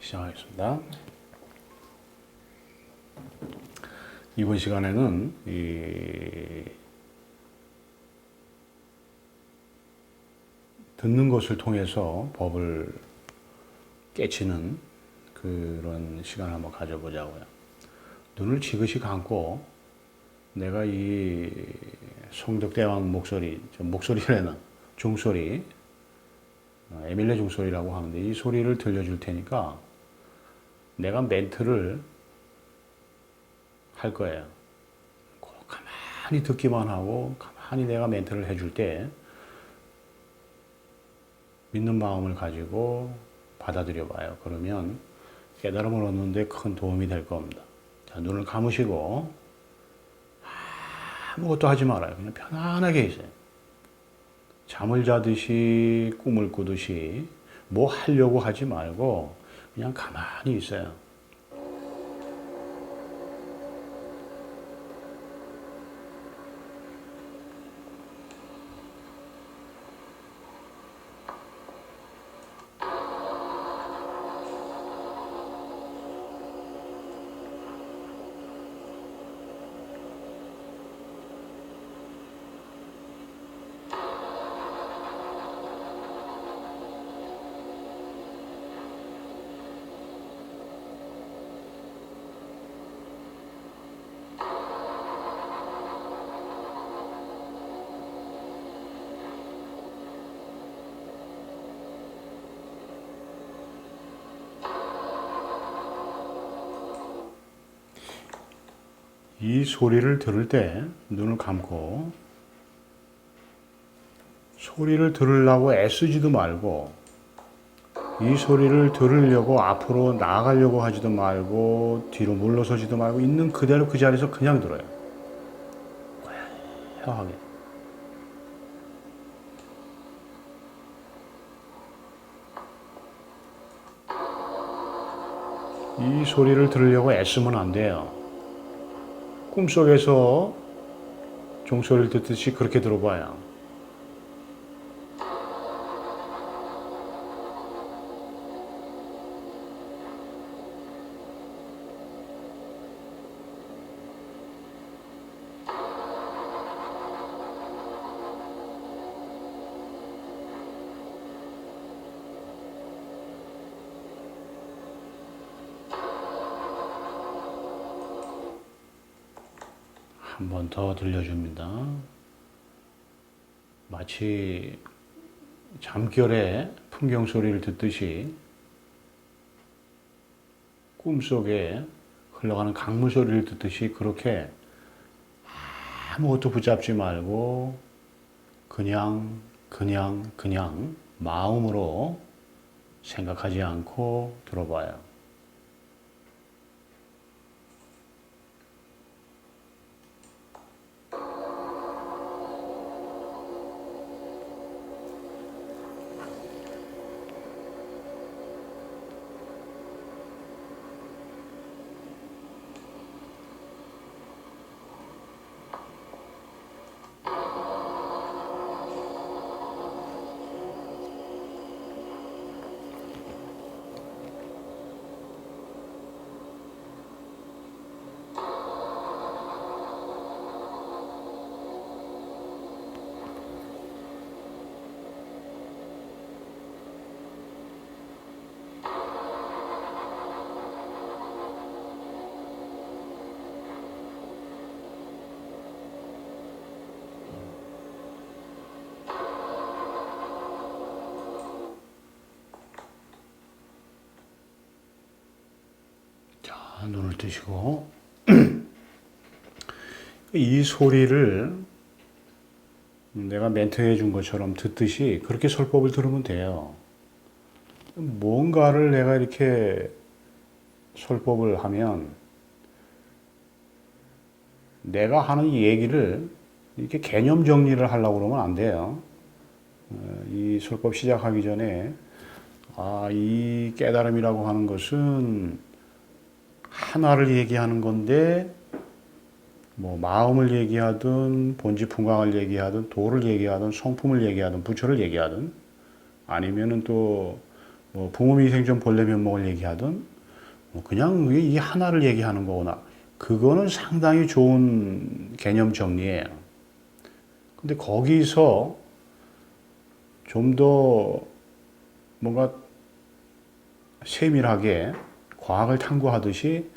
시작하겠습니다. 이번 시간에는 듣는 것을 통해서 법을 깨치는 그런 시간을 한번 가져보자고요. 눈을 지그시 감고 내가 이 송덕대왕 목소리라는 종소리, 에밀레 종소리라고 하는데 이 소리를 들려줄 테니까 내가 멘트를 할 거예요. 가만히 듣기만 하고 가만히 내가 멘트를 해줄 때 믿는 마음을 가지고 받아들여 봐요. 그러면 깨달음을 얻는데 큰 도움이 될 겁니다. 자, 눈을 감으시고 아무것도 하지 말아요. 그냥 편안하게 있어요. 잠을 자듯이 꿈을 꾸듯이 뭐 하려고 하지 말고 그냥 가만히 있어요. 이 소리를 들을 때 눈을 감고 소리를 들으려고 애쓰지도 말고 이 소리를 들으려고 앞으로 나아가려고 하지도 말고 뒤로 물러서지도 말고 있는 그대로 그 자리에서 그냥 들어요. 고요하게. 이 소리를 들으려고 애쓰면 안 돼요. 꿈속에서 종소리를 듣듯이 그렇게 들어봐요. 한 번 더 들려줍니다. 마치 잠결에 풍경 소리를 듣듯이 꿈속에 흘러가는 강물 소리를 듣듯이 그렇게 아무것도 붙잡지 말고 그냥 마음으로 생각하지 않고 들어봐요. 눈을 뜨시고 이 소리를 내가 멘트해 준 것처럼 듣듯이 그렇게 설법을 들으면 돼요. 뭔가를 내가 이렇게 설법을 하면 내가 하는 얘기를 이렇게 개념 정리를 하려고 그러면 안 돼요. 이 설법 시작하기 전에 이 깨달음이라고 하는 것은 하나를 얘기하는 건데 뭐 마음을 얘기하든 본지풍광을 얘기하든 도를 얘기하든 성품을 얘기하든 부처를 얘기하든 아니면은 또 뭐 부모미생전 본래 면목을 얘기하든 뭐 그냥 이 하나를 얘기하는 거구나. 그거는 상당히 좋은 개념 정리예요. 근데 거기서 좀 더 뭔가 세밀하게 과학을 탐구하듯이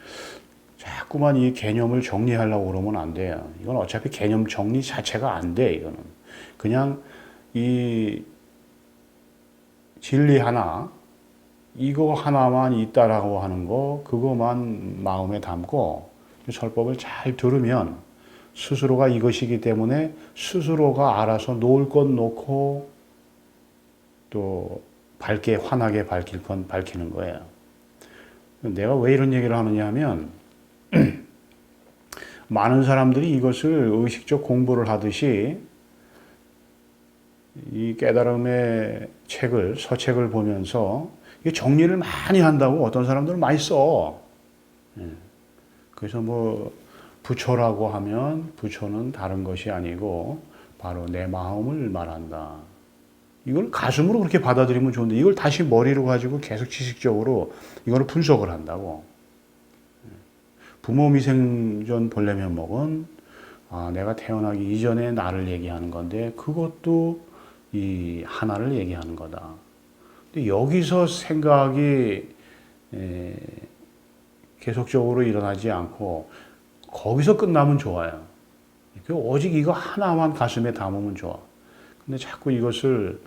자꾸만 이 개념을 정리하려고 그러면 안 돼요. 이건 어차피 개념 정리 자체가 안 돼, 이거는. 그냥 이 진리 하나, 이거 하나만 있다라고 하는 거, 그거만 마음에 담고 설법을 잘 들으면 스스로가 이것이기 때문에 스스로가 알아서 놓을 건 놓고 또 밝게, 환하게 밝힐 건 밝히는 거예요. 내가 왜 이런 얘기를 하느냐 하면 많은 사람들이 이것을 의식적 공부를 하듯이 이 깨달음의 책을, 서책을 보면서 정리를 많이 한다고 어떤 사람들은 많이 써. 그래서 뭐 부처라고 하면 부처는 다른 것이 아니고 바로 내 마음을 말한다. 이걸 가슴으로 그렇게 받아들이면 좋은데 이걸 다시 머리로 가지고 계속 지식적으로 이걸 분석을 한다고. 부모 미생전 본래 면목은 내가 태어나기 이전에 나를 얘기하는 건데 그것도 이 하나를 얘기하는 거다. 근데 여기서 생각이 계속적으로 일어나지 않고 거기서 끝나면 좋아요. 오직 이거 하나만 가슴에 담으면 좋아. 근데 자꾸 이것을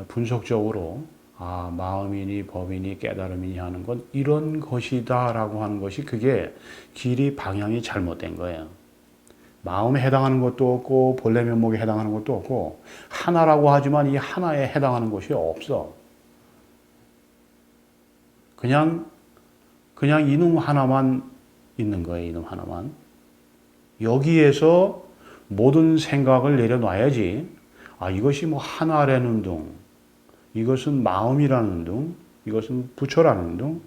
분석적으로 마음이니 법이니 깨달음이니 하는 건 이런 것이다 라고 하는 것이 그게 길이 방향이 잘못된 거예요. 마음에 해당하는 것도 없고 본래 면목에 해당하는 것도 없고 하나라고 하지만 이 하나에 해당하는 것이 없어. 그냥 이놈 하나만 있는 거예요. 이놈 하나만. 여기에서 모든 생각을 내려놔야지. 이것이 뭐 하나라는 둥, 이것은 마음이라는 둥, 이것은 부처라는 둥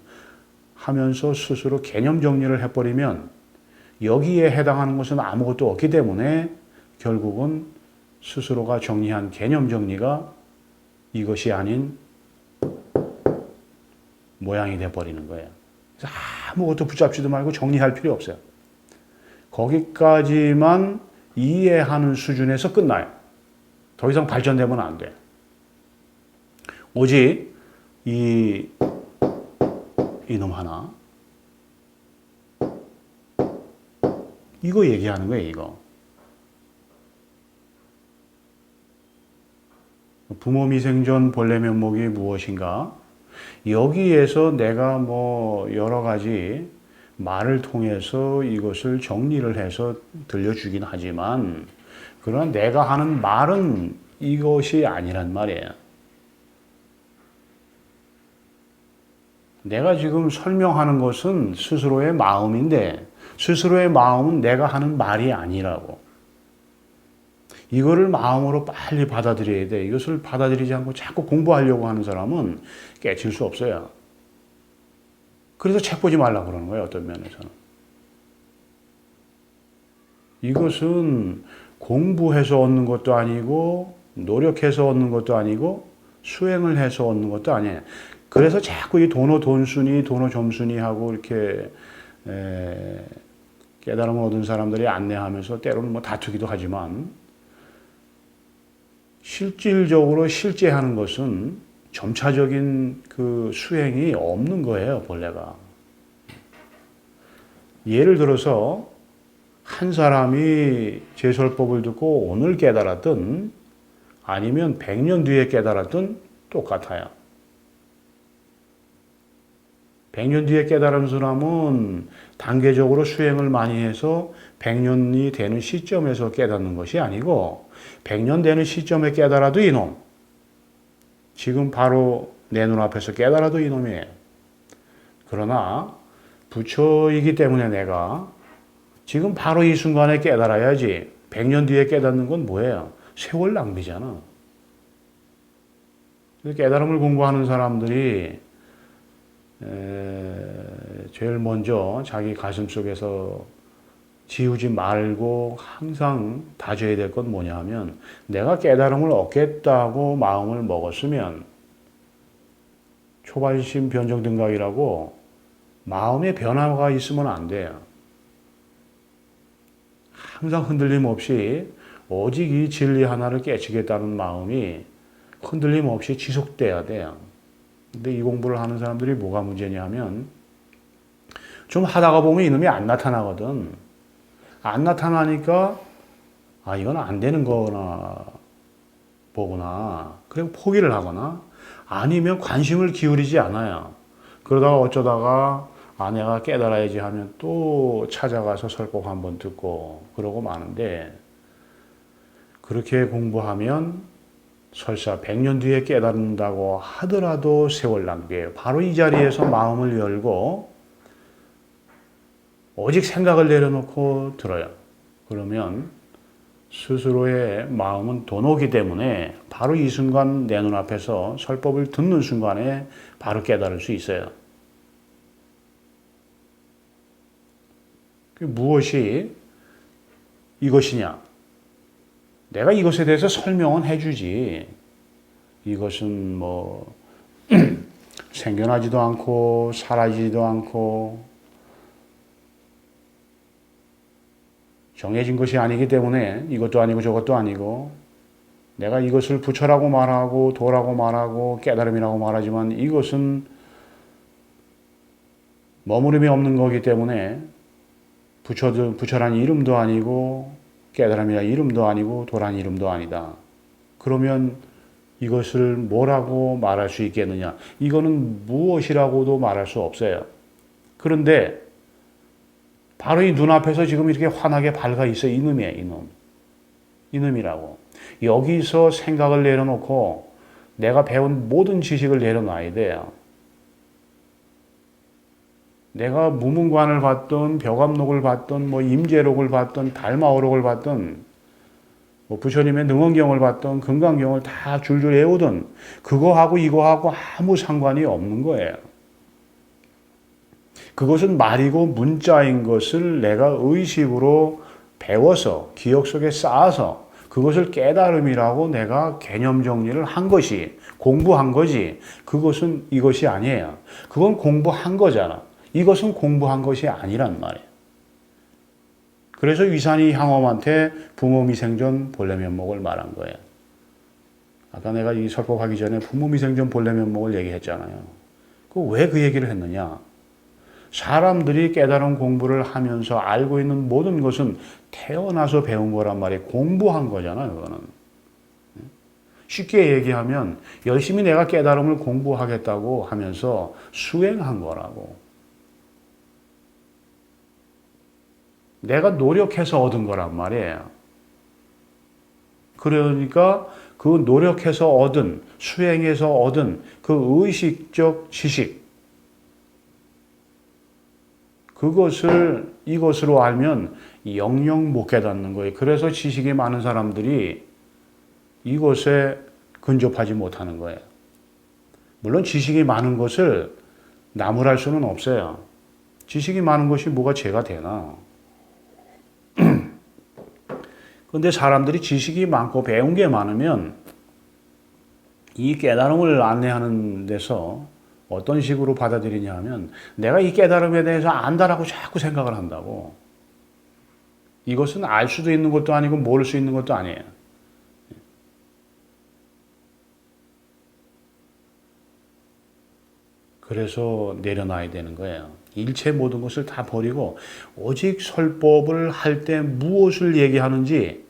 하면서 스스로 개념 정리를 해버리면 여기에 해당하는 것은 아무것도 없기 때문에 결국은 스스로가 정리한 개념 정리가 이것이 아닌 모양이 돼버리는 거예요. 그래서 아무것도 붙잡지도 말고 정리할 필요 없어요. 거기까지만 이해하는 수준에서 끝나요. 더 이상 발전되면 안 돼. 오직 이놈 하나, 이거 얘기하는 거예요, 이거. 부모 미생전 본래 면목이 무엇인가? 여기에서 내가 뭐 여러 가지 말을 통해서 이것을 정리를 해서 들려주긴 하지만 그러나 내가 하는 말은 이것이 아니란 말이에요. 내가 지금 설명하는 것은 스스로의 마음인데 스스로의 마음은 내가 하는 말이 아니라고. 이거를 마음으로 빨리 받아들여야 돼. 이것을 받아들이지 않고 자꾸 공부하려고 하는 사람은 깨칠 수 없어요. 그래서 책 보지 말라고 그러는 거예요. 어떤 면에서는. 이것은 공부해서 얻는 것도 아니고 노력해서 얻는 것도 아니고 수행을 해서 얻는 것도 아니에요. 그래서 자꾸 이 도노 돈순이 도노 점순이 하고 이렇게 깨달음을 얻은 사람들이 안내하면서 때로는 뭐 다투기도 하지만 실질적으로 실제하는 것은 점차적인 그 수행이 없는 거예요, 본래가. 예를 들어서 한 사람이 제설법을 듣고 오늘 깨달았든 아니면 100년 뒤에 깨달았든 똑같아요. 100년 뒤에 깨달은 사람은 단계적으로 수행을 많이 해서 100년이 되는 시점에서 깨닫는 것이 아니고 100년 되는 시점에 깨달아도 이놈. 지금 바로 내 눈앞에서 깨달아도 이놈이에요. 그러나 부처이기 때문에 내가 지금 바로 이 순간에 깨달아야지 100년 뒤에 깨닫는 건 뭐예요? 세월 낭비잖아. 깨달음을 공부하는 사람들이 제일 먼저 자기 가슴 속에서 지우지 말고 항상 다져야 될 건 뭐냐 하면 내가 깨달음을 얻겠다고 마음을 먹었으면 초반심 변정 등각이라고 마음의 변화가 있으면 안 돼요. 항상 흔들림 없이 오직 이 진리 하나를 깨치겠다는 마음이 흔들림 없이 지속돼야 돼요. 근데 이 공부를 하는 사람들이 뭐가 문제냐 하면 좀 하다가 보면 이놈이 안 나타나거든. 안 나타나니까 아 이건 안 되는 거나 보구나. 그리고 포기를 하거나 아니면 관심을 기울이지 않아요. 그러다가 어쩌다가 내가 깨달아야지 하면 또 찾아가서 설법 한번 듣고 그러고 마는데 그렇게 공부하면 설사 100년 뒤에 깨닫는다고 하더라도 세월 낭비예요. 바로 이 자리에서 마음을 열고 오직 생각을 내려놓고 들어요. 그러면 스스로의 마음은 도노기 때문에 바로 이 순간 내 눈앞에서 설법을 듣는 순간에 바로 깨달을 수 있어요. 무엇이 이것이냐? 내가 이것에 대해서 설명은 해주지. 이것은 뭐 생겨나지도 않고 사라지지도 않고 정해진 것이 아니기 때문에 이것도 아니고 저것도 아니고 내가 이것을 부처라고 말하고 도라고 말하고 깨달음이라고 말하지만 이것은 머무름이 없는 거기 때문에 부처란 이름도 아니고 깨달음이란 이름도 아니고 도란 이름도 아니다. 그러면 이것을 뭐라고 말할 수 있겠느냐? 이거는 무엇이라고도 말할 수 없어요. 그런데 바로 이 눈앞에서 지금 이렇게 환하게 밝아 있어. 이놈이에요, 이놈. 이놈이라고. 여기서 생각을 내려놓고 내가 배운 모든 지식을 내려놔야 돼요. 내가 무문관을 받든 벽암록을 받든 뭐 임재록을 받든 달마오록을 받든 뭐 부처님의 능언경을 받든 금강경을 다 줄줄 외우든 그거하고 이거하고 아무 상관이 없는 거예요. 그것은 말이고 문자인 것을 내가 의식으로 배워서 기억 속에 쌓아서 그것을 깨달음이라고 내가 개념 정리를 한 것이 공부한 거지. 그것은 이것이 아니에요. 그건 공부한 거잖아. 이것은 공부한 것이 아니란 말이에요. 그래서 위산이 향엄한테 부모미생전 본래면목을 말한 거예요. 아까 내가 이 설법하기 전에 부모미생전 본래면목을 얘기했잖아요. 왜 그 얘기를 했느냐? 사람들이 깨달은 공부를 하면서 알고 있는 모든 것은 태어나서 배운 거란 말이에요. 공부한 거잖아요, 그거는. 쉽게 얘기하면 열심히 내가 깨달음을 공부하겠다고 하면서 수행한 거라고. 내가 노력해서 얻은 거란 말이에요. 그러니까 그 노력해서 얻은, 수행해서 얻은 그 의식적 지식, 그것을 이것으로 알면 영영 못 깨닫는 거예요. 그래서 지식이 많은 사람들이 이것에 근접하지 못하는 거예요. 물론 지식이 많은 것을 나무랄 수는 없어요. 지식이 많은 것이 뭐가 죄가 되나? 그런데 사람들이 지식이 많고 배운 게 많으면 이 깨달음을 안내하는 데서 어떤 식으로 받아들이냐 하면 내가 이 깨달음에 대해서 안다라고 자꾸 생각을 한다고. 이것은 알 수도 있는 것도 아니고 모를 수 있는 것도 아니에요. 그래서 내려놔야 되는 거예요. 일체 모든 것을 다 버리고 오직 설법을 할 때 무엇을 얘기하는지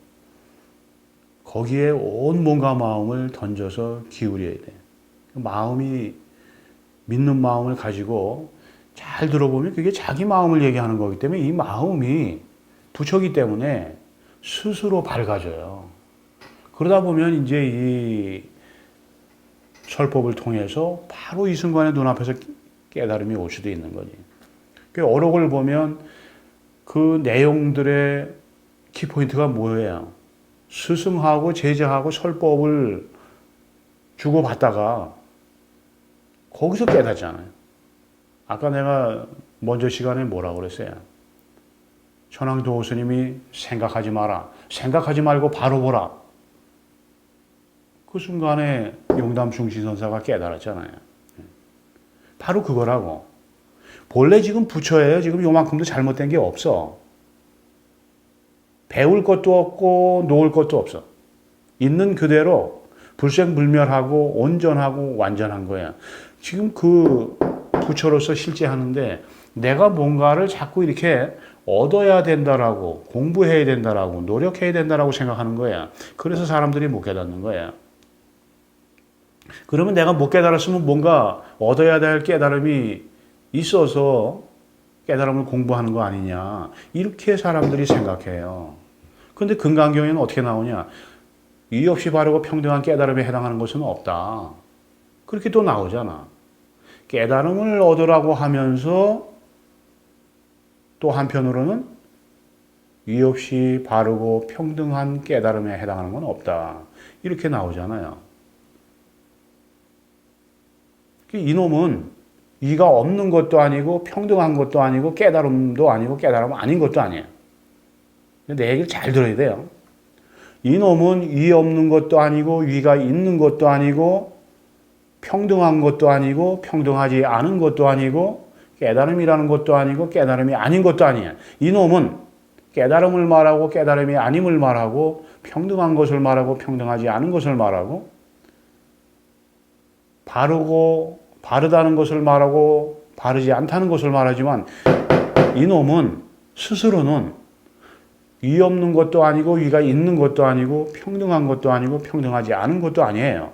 거기에 온 몸과 마음을 던져서 기울여야 돼. 마음이 믿는 마음을 가지고 잘 들어보면 그게 자기 마음을 얘기하는 거기 때문에 이 마음이 부처기 때문에 스스로 밝아져요. 그러다 보면 이제 이 설법을 통해서 바로 이 순간에 눈앞에서 깨달음이 올 수도 있는 거지. 그 어록을 보면 그 내용들의 키포인트가 뭐예요? 스승하고 제자하고 설법을 주고받다가 거기서 깨닫잖아요. 아까 내가 먼저 시간에 뭐라고 그랬어요? 천황도 스님이 생각하지 마라. 생각하지 말고 바로 보라. 그 순간에 용담충 지선사가 깨달았잖아요. 바로 그거라고. 본래 지금 부처예요. 지금 요만큼도 잘못된 게 없어. 배울 것도 없고 놓을 것도 없어. 있는 그대로 불생불멸하고 온전하고 완전한 거야. 지금 그 부처로서 실제 하는데 내가 뭔가를 자꾸 이렇게 얻어야 된다라고 공부해야 된다라고 노력해야 된다라고 생각하는 거야. 그래서 사람들이 못 깨닫는 거야. 그러면 내가 못 깨달았으면 뭔가 얻어야 될 깨달음이 있어서 깨달음을 공부하는 거 아니냐. 이렇게 사람들이 생각해요. 근데 금강경에는 어떻게 나오냐. 이의 없이 바르고 평등한 깨달음에 해당하는 것은 없다. 그렇게 또 나오잖아. 깨달음을 얻으라고 하면서 또 한편으로는 이의 없이 바르고 평등한 깨달음에 해당하는 건 없다. 이렇게 나오잖아요. 이놈은 이가 없는 것도 아니고 평등한 것도 아니고 깨달음도 아니고 깨달음 아닌 것도 아니에요. 내 얘기를 잘 들어야 돼요. 이놈은 이 없는 것도 아니고 위가 있는 것도 아니고 평등한 것도 아니고 평등하지 않은 것도 아니고 깨달음이라는 것도 아니고 깨달음이 아닌 것도 아니에요. 이놈은 깨달음을 말하고 깨달음이 아님을 말하고 평등한 것을 말하고 평등하지 않은 것을 말하고 바르고 바르다는 것을 말하고 바르지 않다는 것을 말하지만 이놈은 스스로는 위 없는 것도 아니고 위가 있는 것도 아니고 평등한 것도 아니고 평등하지 않은 것도 아니에요.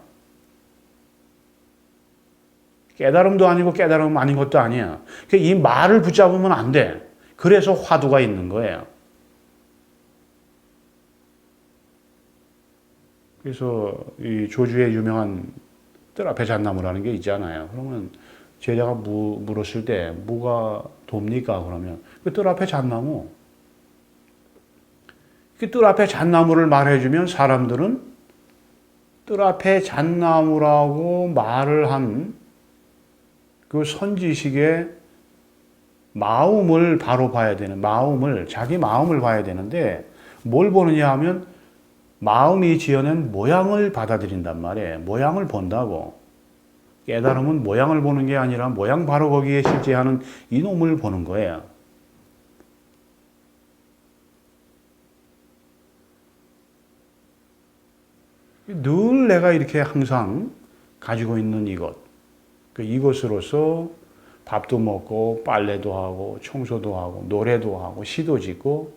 깨달음도 아니고 깨달음 아닌 것도 아니에요. 이 말을 붙잡으면 안 돼. 그래서 화두가 있는 거예요. 그래서 이 조주의 유명한 뜰 앞에 잣나무라는 게 있잖아요. 그러면 제자가 물었을 때 뭐가 돕니까? 그러면 그 뜰 앞에 잣나무. 그 뜰 앞에 잣나무를 말해주면 사람들은 뜰 앞에 잣나무라고 말을 한 그 선지식의 마음을 바로 봐야 되는, 자기 마음을 봐야 되는데 뭘 보느냐 하면 마음이 지어낸 모양을 받아들인단 말이에요. 모양을 본다고. 깨달음은 모양을 보는 게 아니라 모양 바로 거기에 실제하는 이놈을 보는 거예요. 늘 내가 이렇게 항상 가지고 있는 이것. 이것으로서 밥도 먹고 빨래도 하고 청소도 하고 노래도 하고 시도 짓고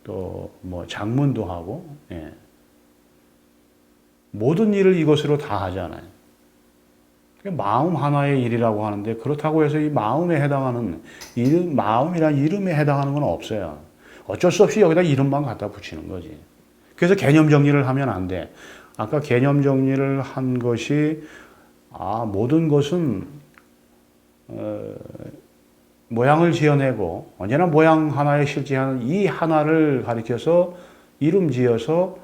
또 뭐 장문도 하고 예. 모든 일을 이것으로 다 하잖아요. 마음 하나의 일이라고 하는데 그렇다고 해서 이 마음에 해당하는 마음이란 이름에 해당하는 건 없어요. 어쩔 수 없이 여기다 이름만 갖다 붙이는 거지. 그래서 개념 정리를 하면 안 돼. 아까 개념 정리를 한 것이 모든 것은 모양을 지어내고 언제나 모양 하나에 실제하는 이 하나를 가리켜서 이름 지어서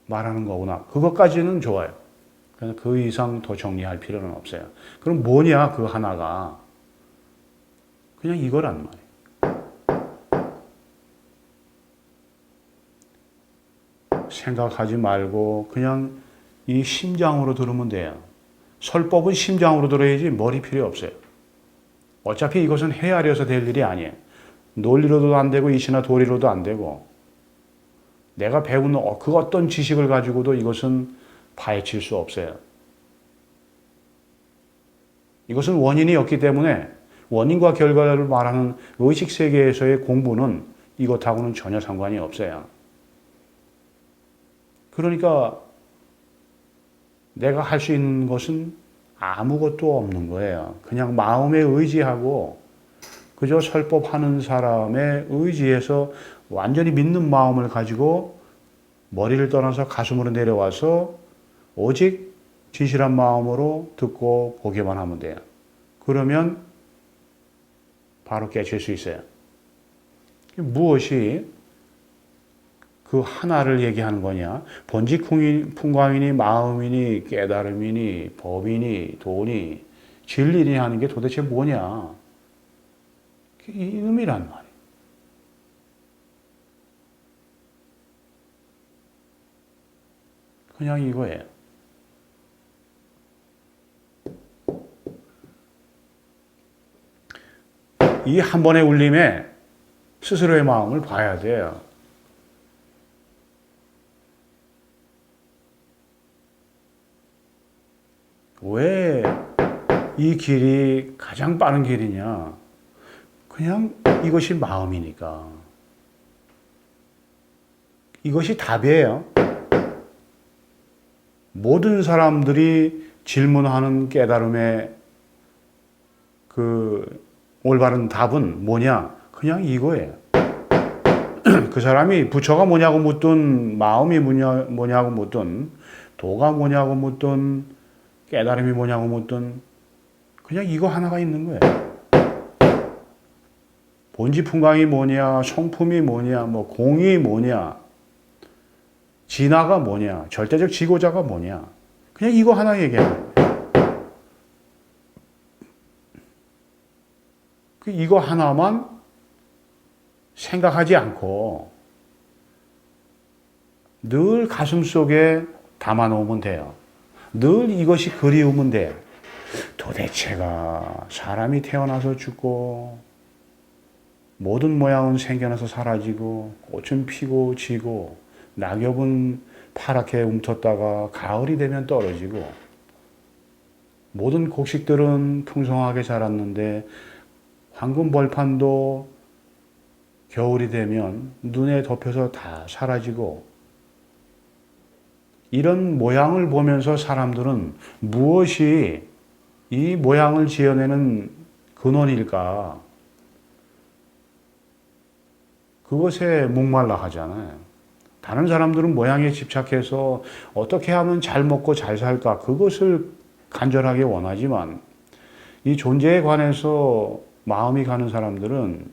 말하는 거구나. 그것까지는 좋아요. 그래서 그 이상 더 정리할 필요는 없어요. 그럼 뭐냐 그 하나가. 그냥 이거란 말이에요. 생각하지 말고 그냥 이 심장으로 들으면 돼요. 설법은 심장으로 들어야지 머리 필요 없어요. 어차피 이것은 헤아려서 될 일이 아니에요. 논리로도 안 되고 이시나 도리로도 안 되고 내가 배운 그 어떤 지식을 가지고도 이것은 파헤칠 수 없어요. 이것은 원인이 없기 때문에 원인과 결과를 말하는 의식 세계에서의 공부는 이것하고는 전혀 상관이 없어요. 그러니까 내가 할 수 있는 것은 아무것도 없는 거예요. 그냥 마음에 의지하고 그저 설법하는 사람의 의지에서 완전히 믿는 마음을 가지고 머리를 떠나서 가슴으로 내려와서 오직 진실한 마음으로 듣고 보기만 하면 돼요. 그러면 바로 깨칠 수 있어요. 무엇이 그 하나를 얘기하는 거냐? 본직풍광이니 마음이니 깨달음이니 법이니 도니 진리니 하는 게 도대체 뭐냐? 이 의미란 말이에요. 그냥 이거예요. 이 한 번의 울림에 스스로의 마음을 봐야 돼요. 왜 이 길이 가장 빠른 길이냐? 그냥 이것이 마음이니까. 이것이 답이에요. 모든 사람들이 질문하는 깨달음의 그 올바른 답은 뭐냐? 그냥 이거예요. 그 사람이 부처가 뭐냐고 묻든, 마음이 뭐냐고 묻든, 도가 뭐냐고 묻든, 깨달음이 뭐냐고 묻든, 그냥 이거 하나가 있는 거예요. 본지풍광이 뭐냐, 성품이 뭐냐, 뭐 공이 뭐냐, 진화가 뭐냐, 절대적 지고자가 뭐냐, 그냥 이거 하나 얘기하는 거예요. 이거 하나만 생각하지 않고 늘 가슴속에 담아놓으면 돼요. 늘 이것이 그리우면 돼요. 도대체가 사람이 태어나서 죽고 모든 모양은 생겨나서 사라지고 꽃은 피고 지고 낙엽은 파랗게 움텄다가 가을이 되면 떨어지고 모든 곡식들은 풍성하게 자랐는데 황금 벌판도 겨울이 되면 눈에 덮여서 다 사라지고 이런 모양을 보면서 사람들은 무엇이 이 모양을 지어내는 근원일까? 그것에 목말라 하잖아요. 다른 사람들은 모양에 집착해서 어떻게 하면 잘 먹고 잘 살까? 그것을 간절하게 원하지만 이 존재에 관해서 마음이 가는 사람들은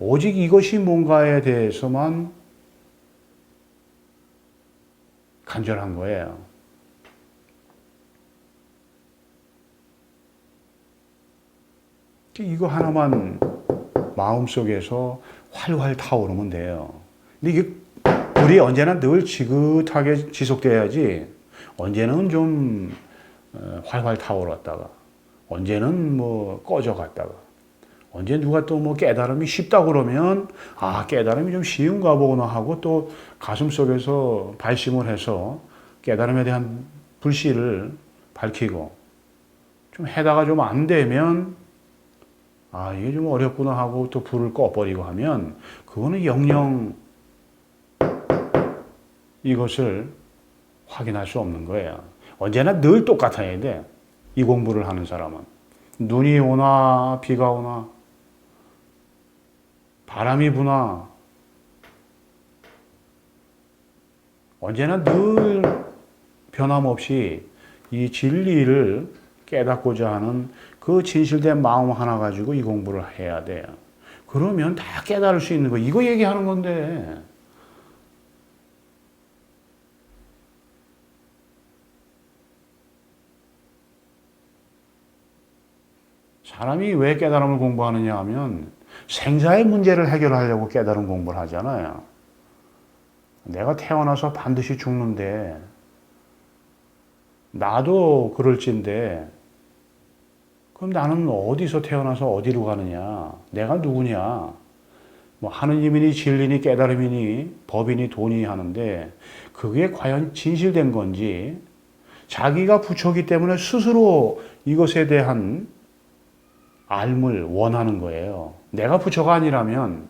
오직 이것이 뭔가에 대해서만 간절한 거예요. 이거 하나만 마음속에서 활활 타오르면 돼요. 근데 이게 불이 언제나 늘 지긋하게 지속돼야지 언제는 좀 활활 타오르다가 언제는 뭐 꺼져갔다가 언제 누가 또 뭐 깨달음이 쉽다 그러면 아 깨달음이 좀 쉬운가 보구나 하고 또 가슴속에서 발심을 해서 깨달음에 대한 불씨를 밝히고 좀 해다가 좀 안 되면 아 이게 좀 어렵구나 하고 또 불을 꺼버리고 하면 그거는 영영 이것을 확인할 수 없는 거예요. 언제나 늘 똑같아야 돼. 이 공부를 하는 사람은. 눈이 오나 비가 오나 바람이 부나 언제나 늘 변함없이 이 진리를 깨닫고자 하는 그 진실된 마음 하나 가지고 이 공부를 해야 돼요. 그러면 다 깨달을 수 있는 거. 이거 얘기하는 건데. 사람이 왜 깨달음을 공부하느냐 하면 생사의 문제를 해결하려고 깨달음 공부를 하잖아요. 내가 태어나서 반드시 죽는데 나도 그럴진데 그럼 나는 어디서 태어나서 어디로 가느냐? 내가 누구냐? 뭐 하느님이니 진리니 깨달음이니 법이니 돈이 하는데 그게 과연 진실된 건지 자기가 부처기 때문에 스스로 이것에 대한 알을 원하는 거예요. 내가 부처가 아니라면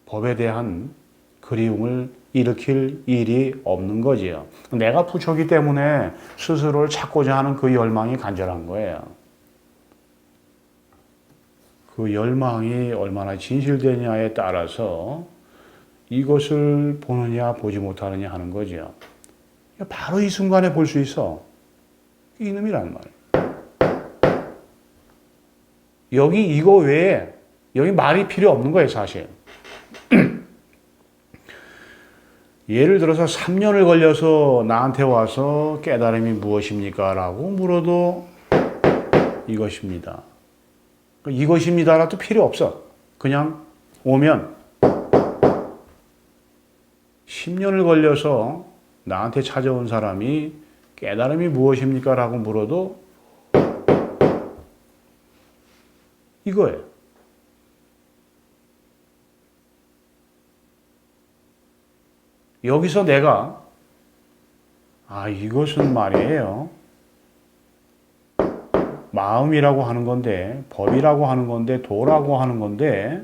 법에 대한 그리움을 일으킬 일이 없는 거지요. 내가 부처기 때문에 스스로를 찾고자 하는 그 열망이 간절한 거예요. 그 열망이 얼마나 진실되냐에 따라서 이것을 보느냐 보지 못하느냐 하는 거죠. 바로 이 순간에 볼 수 있어. 이놈이란 말이에요. 여기 이거 외에 여기 말이 필요 없는 거예요, 사실. 예를 들어서 3년을 걸려서 나한테 와서 깨달음이 무엇입니까? 라고 물어도 이것입니다. 이것입니다라도 필요 없어. 그냥 오면 10년을 걸려서 나한테 찾아온 사람이 깨달음이 무엇입니까? 라고 물어도 이거예요. 여기서 내가 이것은 말이에요. 마음이라고 하는 건데, 법이라고 하는 건데, 도라고 하는 건데,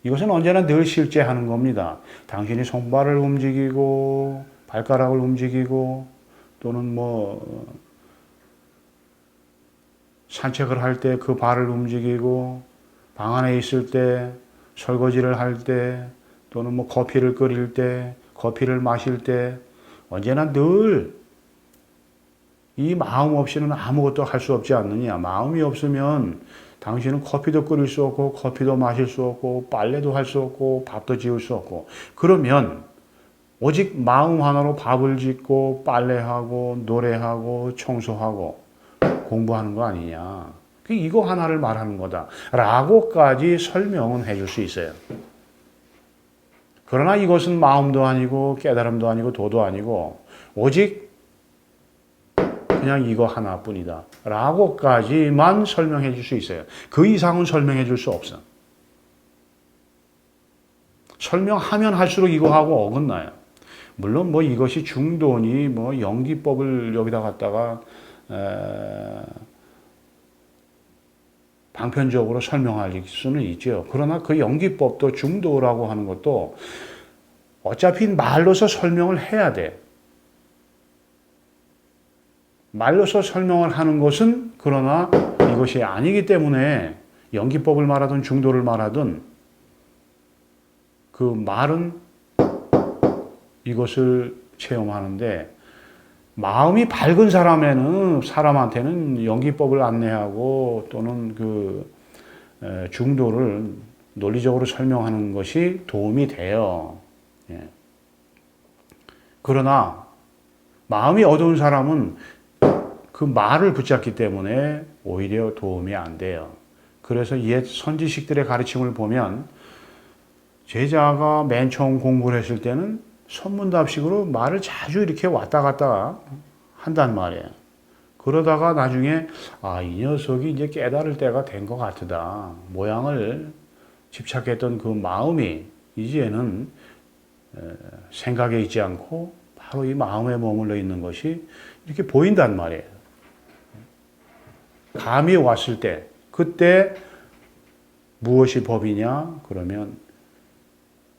이것은 언제나 늘 실제하는 겁니다. 당신이 손발을 움직이고, 발가락을 움직이고, 또는 산책을 할 때 그 발을 움직이고, 방 안에 있을 때, 설거지를 할 때, 또는 커피를 끓일 때, 커피를 마실 때, 언제나 늘 이 마음 없이는 아무것도 할 수 없지 않느냐. 마음이 없으면 당신은 커피도 끓일 수 없고, 커피도 마실 수 없고, 빨래도 할 수 없고, 밥도 지을 수 없고. 그러면 오직 마음 하나로 밥을 짓고, 빨래하고, 노래하고, 청소하고, 공부하는 거 아니냐. 이거 하나를 말하는 거다. 라고까지 설명은 해줄 수 있어요. 그러나 이것은 마음도 아니고, 깨달음도 아니고, 도도 아니고, 오직 그냥 이거 하나뿐이다. 라고까지만 설명해 줄 수 있어요. 그 이상은 설명해 줄 수 없어. 설명하면 할수록 이거하고 어긋나요. 물론 이것이 중도니 연기법을 여기다 갖다가 방편적으로 설명할 수는 있죠. 그러나 그 연기법도 중도라고 하는 것도 어차피 말로서 설명을 해야 돼. 말로서 설명을 하는 것은 그러나 이것이 아니기 때문에 연기법을 말하든 중도를 말하든 그 말은 이것을 체험하는데 마음이 밝은 사람한테는 연기법을 안내하고 또는 그 중도를 논리적으로 설명하는 것이 도움이 돼요. 그러나 마음이 어두운 사람은 그 말을 붙잡기 때문에 오히려 도움이 안 돼요. 그래서 옛 선지식들의 가르침을 보면 제자가 맨 처음 공부를 했을 때는 선문답식으로 말을 자주 이렇게 왔다 갔다 한단 말이에요. 그러다가 나중에 이 녀석이 이제 깨달을 때가 된 것 같다. 모양을 집착했던 그 마음이 이제는 생각에 있지 않고 바로 이 마음에 머물러 있는 것이 이렇게 보인단 말이에요. 감이 왔을 때 그때 무엇이 법이냐? 그러면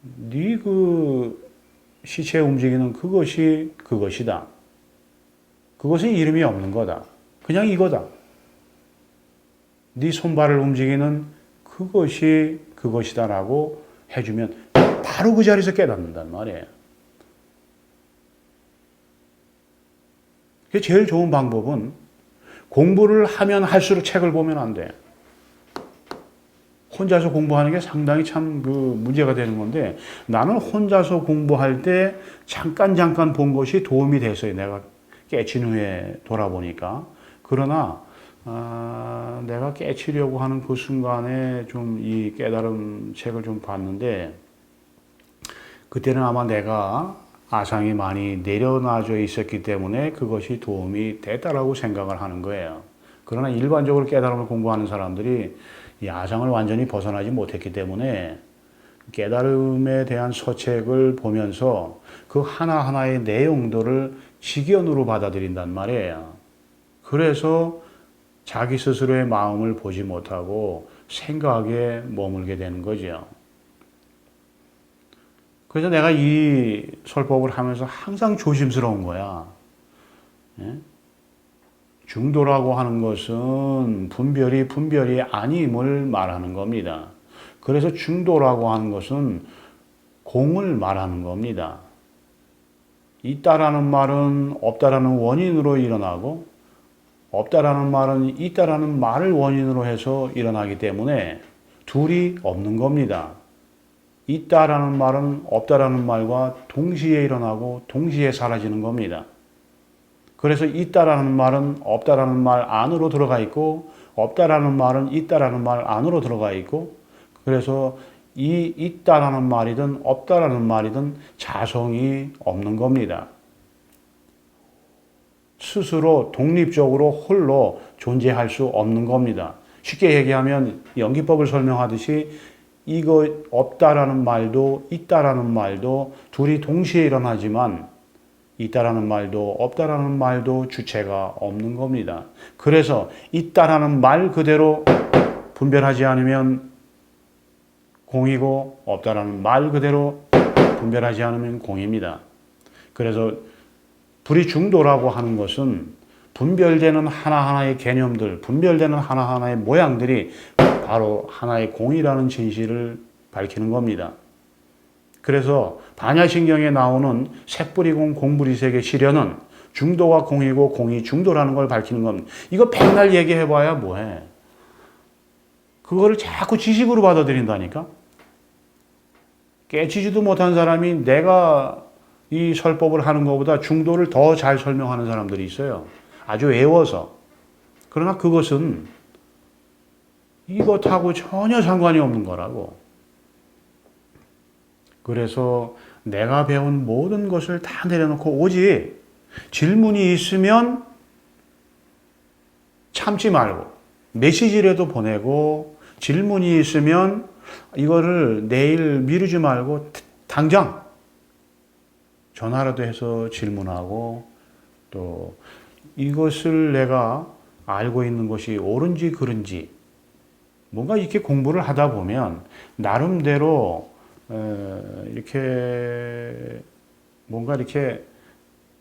네 그 시체 움직이는 그것이 그것이다. 그것은 이름이 없는 거다. 그냥 이거다. 네 손발을 움직이는 그것이 그것이다라고 해주면 바로 그 자리에서 깨닫는단 말이에요. 그게 제일 좋은 방법은 공부를 하면 할수록 책을 보면 안 돼. 혼자서 공부하는 게 상당히 참 문제가 되는 건데 나는 혼자서 공부할 때 잠깐 본 것이 도움이 됐어요. 내가 깨친 후에 돌아보니까. 그러나 내가 깨치려고 하는 그 순간에 좀 이 깨달음 책을 좀 봤는데 그때는 아마 내가 아상이 많이 내려놔져 있었기 때문에 그것이 도움이 됐다라고 생각을 하는 거예요. 그러나 일반적으로 깨달음을 공부하는 사람들이 이 아상을 완전히 벗어나지 못했기 때문에 깨달음에 대한 서책을 보면서 그 하나하나의 내용들을 직연으로 받아들인단 말이에요. 그래서 자기 스스로의 마음을 보지 못하고 생각에 머물게 되는 거죠. 그래서 내가 이 설법을 하면서 항상 조심스러운 거야. 중도라고 하는 것은 분별이 아님을 말하는 겁니다. 그래서 중도라고 하는 것은 공을 말하는 겁니다. 있다라는 말은 없다라는 원인으로 일어나고 없다라는 말은 있다라는 말을 원인으로 해서 일어나기 때문에 둘이 없는 겁니다. 있다라는 말은 없다라는 말과 동시에 일어나고 동시에 사라지는 겁니다. 그래서 있다라는 말은 없다라는 말 안으로 들어가 있고 없다라는 말은 있다라는 말 안으로 들어가 있고 그래서 이 있다라는 말이든 없다라는 말이든 자성이 없는 겁니다. 스스로 독립적으로 홀로 존재할 수 없는 겁니다. 쉽게 얘기하면 연기법을 설명하듯이 이거 없다라는 말도 있다라는 말도 둘이 동시에 일어나지만 있다라는 말도 없다라는 말도 주체가 없는 겁니다. 그래서 있다라는 말 그대로 분별하지 않으면 공이고 없다라는 말 그대로 분별하지 않으면 공입니다. 그래서 불이중도라고 하는 것은 분별되는 하나하나의 개념들, 분별되는 하나하나의 모양들이 바로 하나의 공이라는 진실을 밝히는 겁니다. 그래서 반야신경에 나오는 색불이공, 공불이색의 시련은 중도가 공이고 공이 중도라는 걸 밝히는 겁니다. 이거 백날 얘기해봐야 뭐해. 그거를 자꾸 지식으로 받아들인다니까. 깨치지도 못한 사람이 내가 이 설법을 하는 것보다 중도를 더 잘 설명하는 사람들이 있어요. 아주 외워서. 그러나 그것은 이것하고 전혀 상관이 없는 거라고. 그래서 내가 배운 모든 것을 다 내려놓고 오직 질문이 있으면 참지 말고 메시지라도 보내고 질문이 있으면 이거를 내일 미루지 말고 당장 전화라도 해서 질문하고 또 이것을 내가 알고 있는 것이 옳은지 그른지 뭔가 이렇게 공부를 하다 보면 나름대로 이렇게 뭔가 이렇게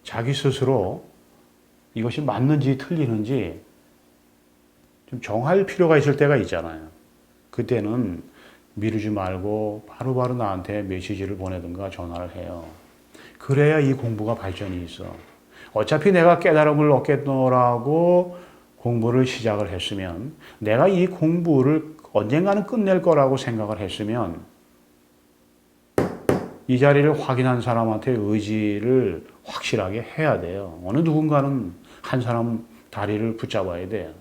자기 스스로 이것이 맞는지 틀리는지 좀 정할 필요가 있을 때가 있잖아요. 그때는 미루지 말고 바로바로 나한테 메시지를 보내든가 전화를 해요. 그래야 이 공부가 발전이 있어. 어차피 내가 깨달음을 얻겠노라고 공부를 시작을 했으면 내가 이 공부를 언젠가는 끝낼 거라고 생각을 했으면 이 자리를 확인한 사람한테 의지를 확실하게 해야 돼요. 어느 누군가는 한 사람 다리를 붙잡아야 돼요.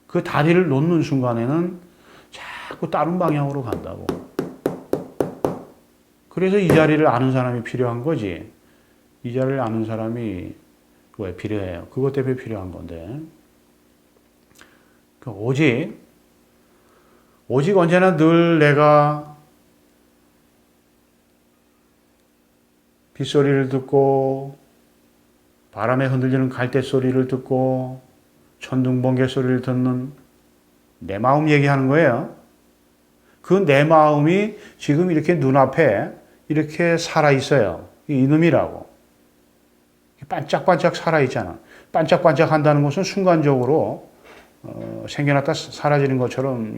그 다리를 놓는 순간에는 자꾸 다른 방향으로 간다고. 그래서 이 자리를 아는 사람이 필요한 거지. 이 자리를 아는 사람이 왜 필요해요? 그것 때문에 필요한 건데. 오직 언제나 늘 내가 빗소리를 듣고 바람에 흔들리는 갈대 소리를 듣고 천둥 번개 소리를 듣는 내 마음 얘기하는 거예요. 그 내 마음이 지금 이렇게 눈앞에 이렇게 살아있어요. 이놈이라고. 반짝반짝 살아있잖아. 반짝반짝 한다는 것은 순간적으로 생겨났다 사라지는 것처럼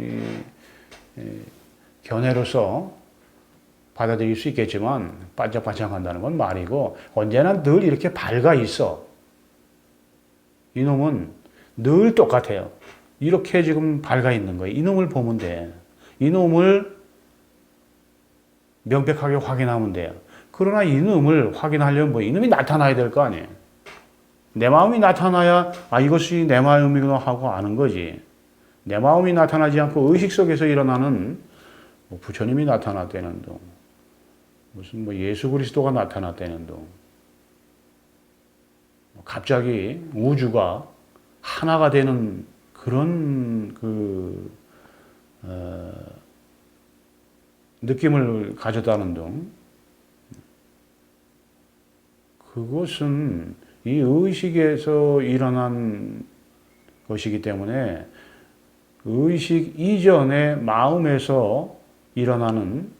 견해로서 받아들일 수 있겠지만 반짝반짝한다는 건 말이고 언제나 늘 이렇게 밝아 있어. 이놈은 늘 똑같아요. 이렇게 지금 밝아 있는 거예요. 이놈을 보면 돼. 이놈을 명백하게 확인하면 돼요. 그러나 이놈을 확인하려면 이놈이 나타나야 될 거 아니에요. 내 마음이 나타나야 이것이 내 마음이구나 하고 아는 거지. 내 마음이 나타나지 않고 의식 속에서 일어나는 부처님이 나타났다는 둥, 무슨 예수 그리스도가 나타났다는 둥, 갑자기 우주가 하나가 되는 그런 느낌을 가졌다는 둥, 그것은 이 의식에서 일어난 것이기 때문에 의식 이전의 마음에서 일어나는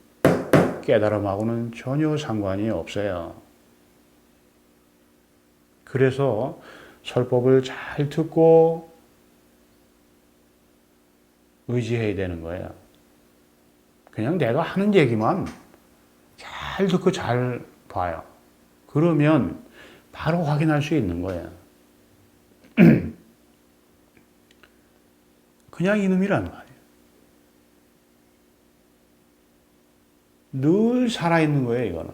깨달음하고는 전혀 상관이 없어요. 그래서 설법을 잘 듣고 의지해야 되는 거예요. 그냥 내가 하는 얘기만 잘 듣고 잘 봐요. 그러면 바로 확인할 수 있는 거예요. 그냥 이놈이란 말이에요. 늘 살아있는 거예요, 이거는.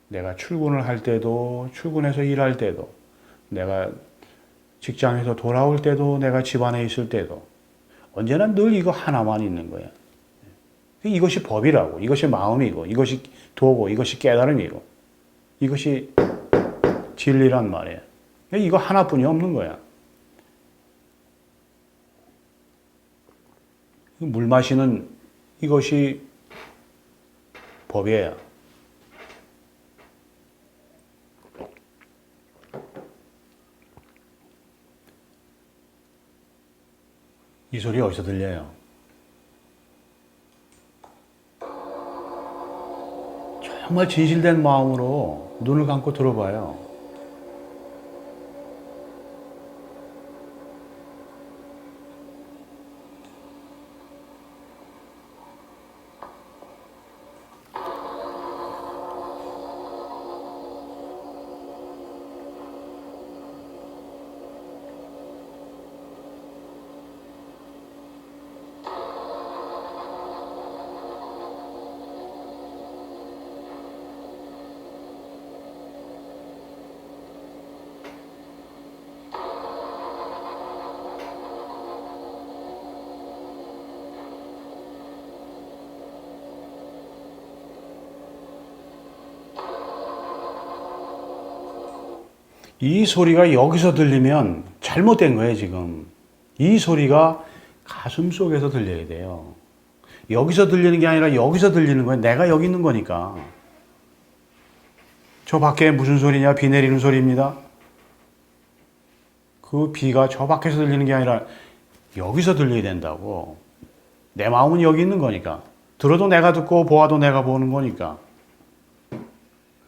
내가 출근을 할 때도, 출근해서 일할 때도, 내가 직장에서 돌아올 때도, 내가 집안에 있을 때도, 언제나 늘 이거 하나만 있는 거예요. 이것이 법이라고, 이것이 마음이고, 이것이 도고, 이것이 깨달음이고, 이것이 진리란 말이에요. 이거 하나뿐이 없는 거야. 물 마시는 이것이 법이에요. 이 소리 어디서 들려요? 정말 진실된 마음으로 눈을 감고 들어봐요. 이 소리가 여기서 들리면 잘못된 거예요, 지금. 이 소리가 가슴 속에서 들려야 돼요. 여기서 들리는 게 아니라 여기서 들리는 거예요. 내가 여기 있는 거니까. 저 밖에 무슨 소리냐? 비 내리는 소리입니다. 그 비가 저 밖에서 들리는 게 아니라 여기서 들려야 된다고. 내 마음은 여기 있는 거니까. 들어도 내가 듣고 보아도 내가 보는 거니까.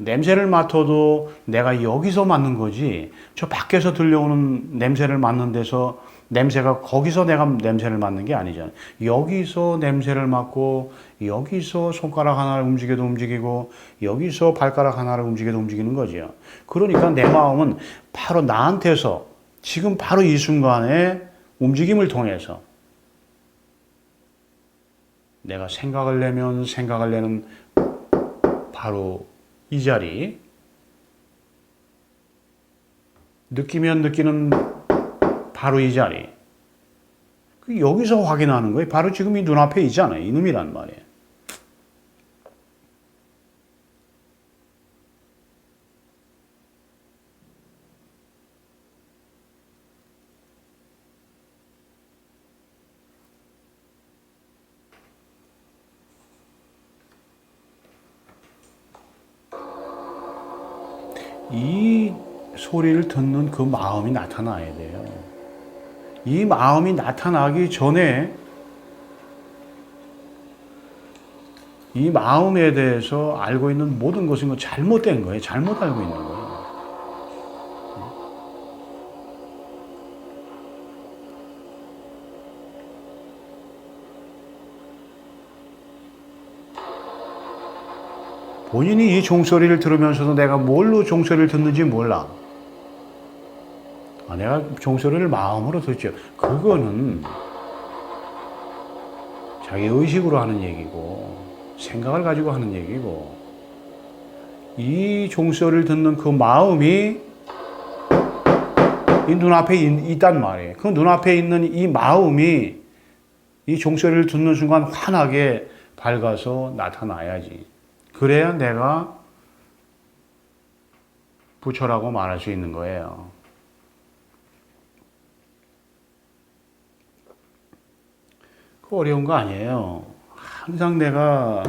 냄새를 맡아도 내가 여기서 맡는 거지, 저 밖에서 들려오는 냄새를 맡는 데서 냄새가 거기서 내가 냄새를 맡는 게 아니잖아요. 여기서 냄새를 맡고 여기서 손가락 하나를 움직여도 움직이고 여기서 발가락 하나를 움직여도 움직이는 거죠. 그러니까 내 마음은 바로 나한테서 지금 바로 이 순간에 움직임을 통해서 내가 생각을 내면 생각을 내는 바로 이 자리, 느끼면 느끼는 바로 이 자리, 여기서 확인하는 거예요. 바로 지금 이 눈앞에 있잖아요. 이놈이란 말이에요. 이 소리를 듣는 그 마음이 나타나야 돼요. 이 마음이 나타나기 전에 이 마음에 대해서 알고 있는 모든 것은 잘못된 거예요. 잘못 알고 있는 거예요. 본인이 이 종소리를 들으면서도 내가 뭘로 종소리를 듣는지 몰라. 내가 종소리를 마음으로 듣죠. 그거는 자기 의식으로 하는 얘기고 생각을 가지고 하는 얘기고, 이 종소리를 듣는 그 마음이 이 눈앞에 있단 말이에요. 그 눈앞에 있는 이 마음이 이 종소리를 듣는 순간 환하게 밝아서 나타나야지. 그래야 내가 부처라고 말할 수 있는 거예요. 그 어려운 거 아니에요. 항상 내가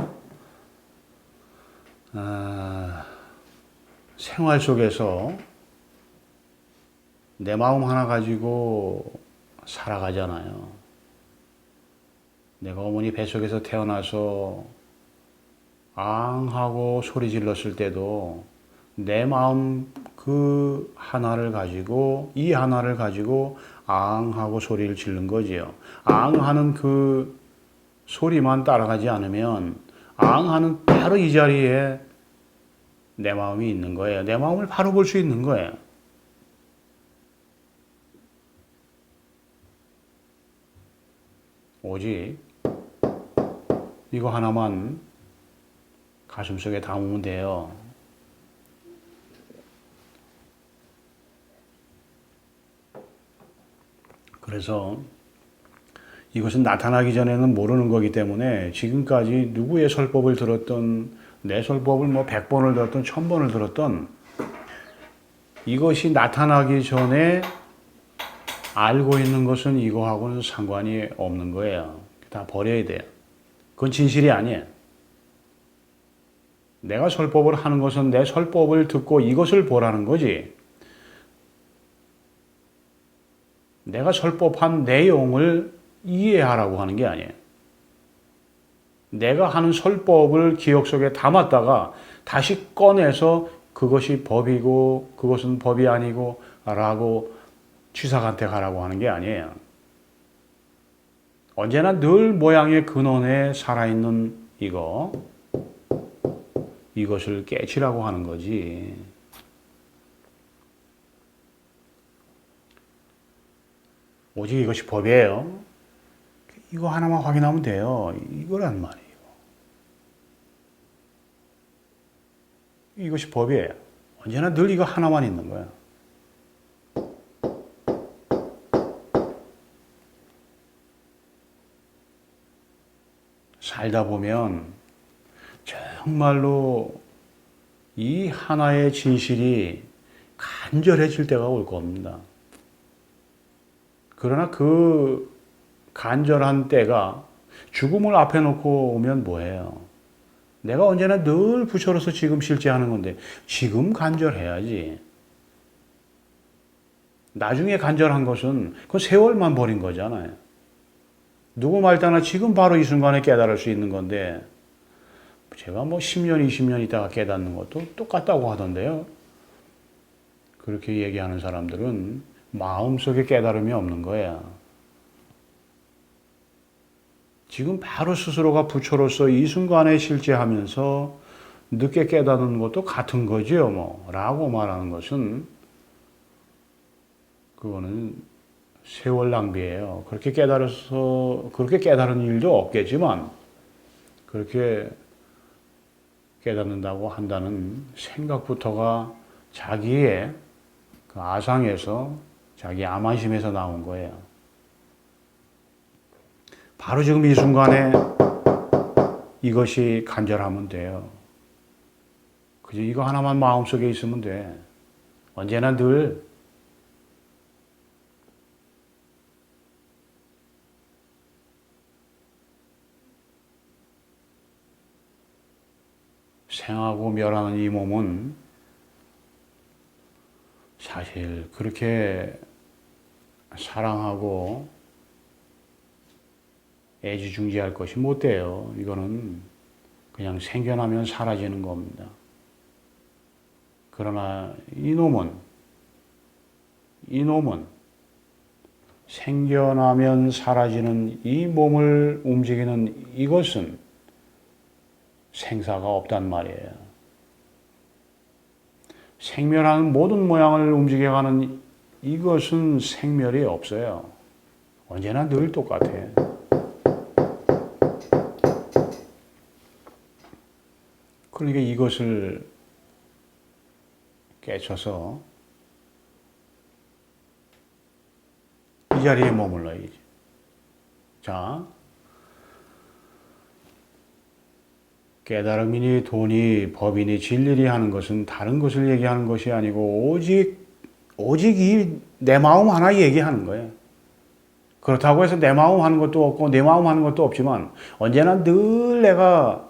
생활 속에서 내 마음 하나 가지고 살아가잖아요. 내가 어머니 뱃속에서 태어나서 앙 하고 소리 질렀을 때도 내 마음 그 하나를 가지고, 이 하나를 가지고 앙 하고 소리를 지른 거지요. 앙 하는 그 소리만 따라가지 않으면 앙 하는 바로 이 자리에 내 마음이 있는 거예요. 내 마음을 바로 볼 수 있는 거예요. 오직 이거 하나만 가슴속에 담으면 돼요. 그래서 이것은 나타나기 전에는 모르는 거기 때문에 지금까지 누구의 설법을 들었던, 내 설법을 100번을 들었던 1000번을 들었던, 이것이 나타나기 전에 알고 있는 것은 이거하고는 상관이 없는 거예요. 다 버려야 돼요. 그건 진실이 아니에요. 내가 설법을 하는 것은 내 설법을 듣고 이것을 보라는 거지. 내가 설법한 내용을 이해하라고 하는 게 아니에요. 내가 하는 설법을 기억 속에 담았다가 다시 꺼내서 그것이 법이고 그것은 법이 아니고 라고 취사한테 가라고 하는 게 아니에요. 언제나 늘 모양의 근원에 살아있는 이것을 깨치라고 하는 거지. 오직 이것이 법이에요. 이거 하나만 확인하면 돼요. 이거란 말이에요. 이것이 법이에요. 언제나 늘 이거 하나만 있는 거야. 살다 보면 정말로 이 하나의 진실이 간절해질 때가 올 겁니다. 그러나 그 간절한 때가 죽음을 앞에 놓고 오면 뭐예요? 내가 언제나 늘 부처로서 지금 실제하는 건데 지금 간절해야지. 나중에 간절한 것은 그 세월만 버린 거잖아요. 누구 말따나 지금 바로 이 순간에 깨달을 수 있는 건데 제가 뭐 10년, 20년 있다가 깨닫는 것도 똑같다고 하던데요. 그렇게 얘기하는 사람들은 마음속에 깨달음이 없는 거야. 지금 바로 스스로가 부처로서 이 순간에 실제하면서 늦게 깨닫는 것도 같은 거지요, 뭐. 라고 말하는 것은 그거는 세월 낭비예요. 그렇게 깨달은 일도 없겠지만 그렇게 깨닫는다고 한다는 생각부터가 자기의 그 아상에서 자기 암안심에서 나온 거예요. 바로 지금 이 순간에 이것이 간절하면 돼요. 그저 이거 하나만 마음속에 있으면 돼. 언제나 늘 생하고 멸하는 이 몸은 사실 그렇게 사랑하고 애지중지할 것이 못 돼요. 이거는 그냥 생겨나면 사라지는 겁니다. 그러나 이놈은 생겨나면 사라지는 이 몸을 움직이는 이것은 생사가 없단 말이에요. 생멸하는 모든 모양을 움직여가는 이것은 생멸이 없어요. 언제나 늘 똑같아요. 그러니까 이것을 깨쳐서 이 자리에 머물러야지. 자, 깨달음이니 돈이 법이니 진리니 하는 것은 다른 것을 얘기하는 것이 아니고 오직 이 내 마음 하나 얘기하는 거예요. 그렇다고 해서 내 마음 하는 것도 없고 내 마음 하는 것도 없지만 언제나 늘 내가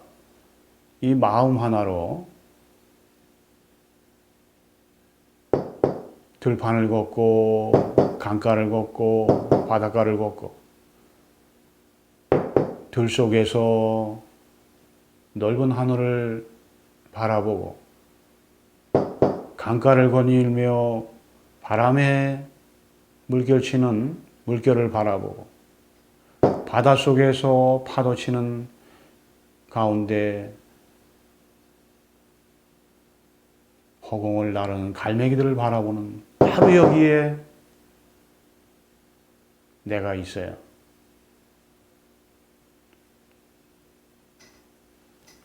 이 마음 하나로 들판을 걷고 강가를 걷고 바닷가를 걷고 들 속에서 넓은 하늘을 바라보고 강가를 거닐며 바람에 물결치는 물결을 바라보고 바닷속에서 파도 치는 가운데 허공을 나르는 갈매기들을 바라보는 바로 여기에 내가 있어요.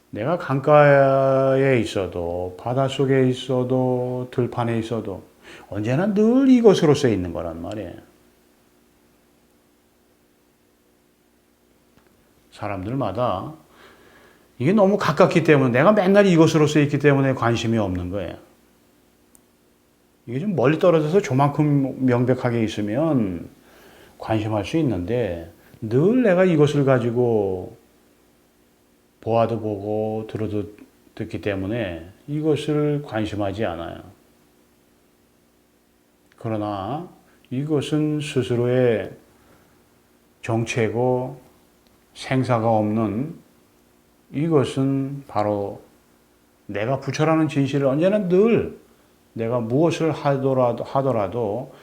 내가 강가에 있어도 바닷속에 있어도 들판에 있어도 언제나 늘 이것으로서 있는 거란 말이에요. 사람들마다 이게 너무 가깝기 때문에 내가 맨날 이것으로서 있기 때문에 관심이 없는 거예요. 이게 좀 멀리 떨어져서 조만큼 명백하게 있으면 관심할 수 있는데 늘 내가 이것을 가지고 보아도 보고 들어도 듣기 때문에 이것을 관심하지 않아요. 그러나 이것은 스스로의 정체고 생사가 없는, 이것은 바로 내가 부처라는 진실을 언제나 늘 내가 무엇을 하더라도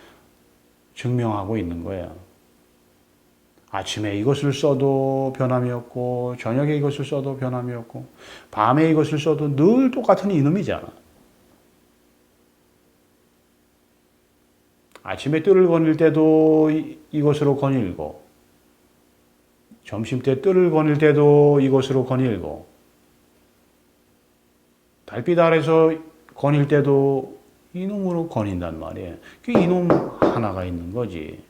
증명하고 있는 거예요. 아침에 이것을 써도 변함이 없고, 저녁에 이것을 써도 변함이 없고, 밤에 이것을 써도 늘 똑같은 이놈이잖아. 아침에 뜰을 거닐 때도 이것으로 거닐고, 점심 때 뜰을 거닐 때도 이것으로 거닐고, 달빛 아래서 거닐 때도 이놈으로 거닌단 말이에요. 그 이놈 하나가 있는 거지.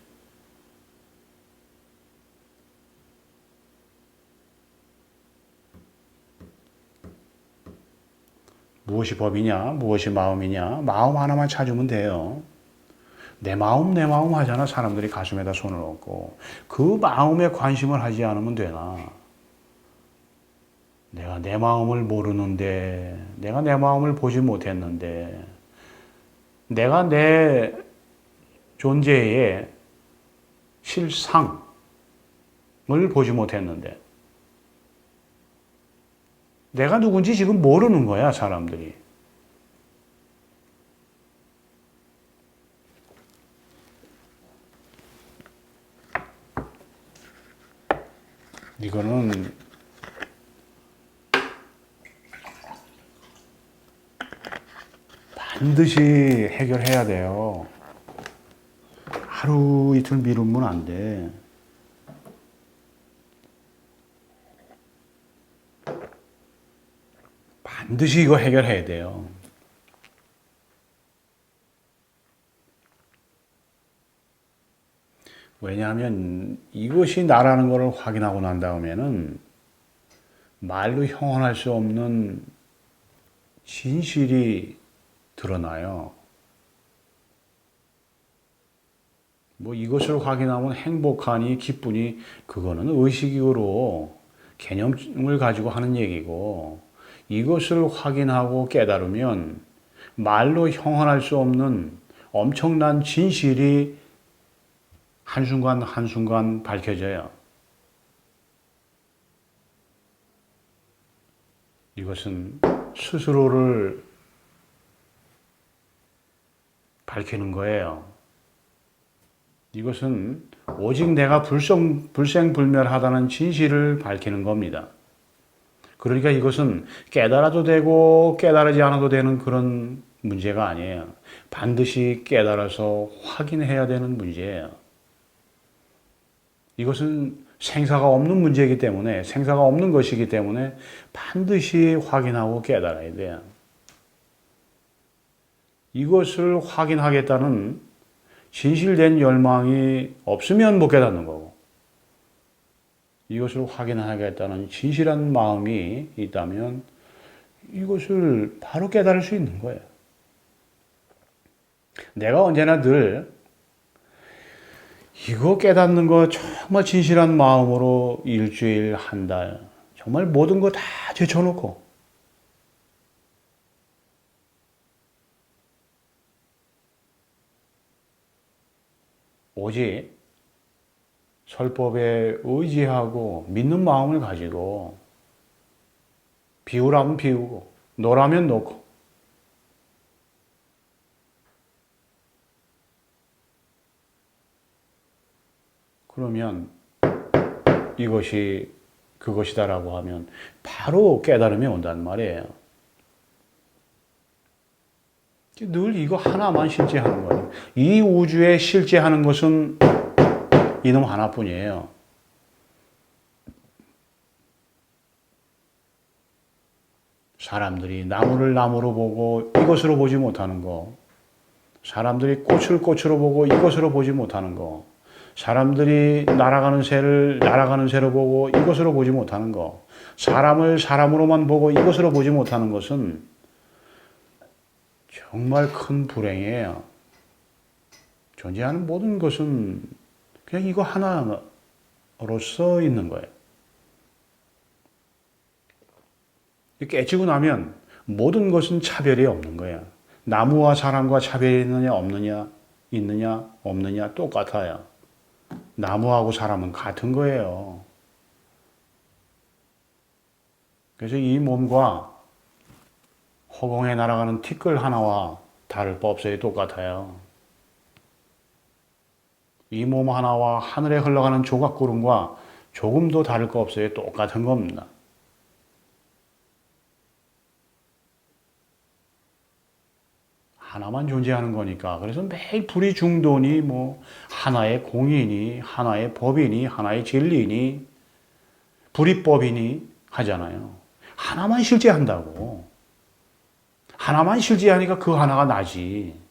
무엇이 법이냐, 무엇이 마음이냐, 마음 하나만 찾으면 돼요. 내 마음, 내 마음 하잖아. 사람들이 가슴에다 손을 얹고. 그 마음에 관심을 하지 않으면 되나? 내가 내 마음을 모르는데, 내가 내 마음을 보지 못했는데, 내가 내 존재의 실상을 보지 못했는데, 내가 누군지 지금 모르는 거야, 사람들이. 이거는 반드시 해결해야 돼요. 하루 이틀 미루면 안 돼. 반드시 이거 해결해야 돼요. 왜냐하면 이것이 나라는 것을 확인하고 난 다음에는 말로 형언할 수 없는 진실이 드러나요. 뭐 이것을 확인하면 행복하니 기쁘니 그거는 의식으로 개념을 가지고 하는 얘기고, 이것을 확인하고 깨달으면 말로 형언할 수 없는 엄청난 진실이 한순간 한순간 밝혀져요. 이것은 스스로를 밝히는 거예요. 이것은 오직 내가 불생불멸하다는 진실을 밝히는 겁니다. 그러니까 이것은 깨달아도 되고 깨달지 않아도 되는 그런 문제가 아니에요. 반드시 깨달아서 확인해야 되는 문제예요. 이것은 생사가 없는 문제이기 때문에, 생사가 없는 것이기 때문에 반드시 확인하고 깨달아야 돼요. 이것을 확인하겠다는 진실된 열망이 없으면 못 깨닫는 거고, 이것을 확인하겠다는 진실한 마음이 있다면 이것을 바로 깨달을 수 있는 거예요. 내가 언제나 늘 이거 깨닫는 거 정말 진실한 마음으로 일주일, 한 달, 정말 모든 거 다 제쳐놓고 오직 설법에 의지하고 믿는 마음을 가지고 비우라면 비우고 놓으라면 놓고, 그러면 이것이 그것이다라고 하면 바로 깨달음이 온단 말이에요. 늘 이거 하나만 실제하는 거예요. 이 우주에 실제하는 것은 이놈 하나뿐이에요. 사람들이 나무를 나무로 보고 이것으로 보지 못하는 거, 사람들이 꽃을 꽃으로 보고 이것으로 보지 못하는 거, 사람들이 날아가는 새를 날아가는 새로 보고 이것으로 보지 못하는 거, 사람을 사람으로만 보고 이것으로 보지 못하는 것은 정말 큰 불행이에요. 존재하는 모든 것은 그냥 이거 하나 있는 거예요. 깨지고 나면 모든 것은 차별이 없는 거야. 나무와 사람과 차별이 있느냐 없느냐 있느냐 없느냐 똑같아요. 나무하고 사람은 같은 거예요. 그래서 이 몸과 허공에 날아가는 티끌 하나와 다를 바 없어요. 똑같아요. 이 몸 하나와 하늘에 흘러가는 조각구름과 조금도 다를 거 없어요. 똑같은 겁니다. 하나만 존재하는 거니까. 그래서 매일 불이 중도니 뭐 하나의 공이니 하나의 법이니 하나의 진리니 불이법이니 하잖아요. 하나만 실제한다고. 하나만 실제하니까 그 하나가 나지.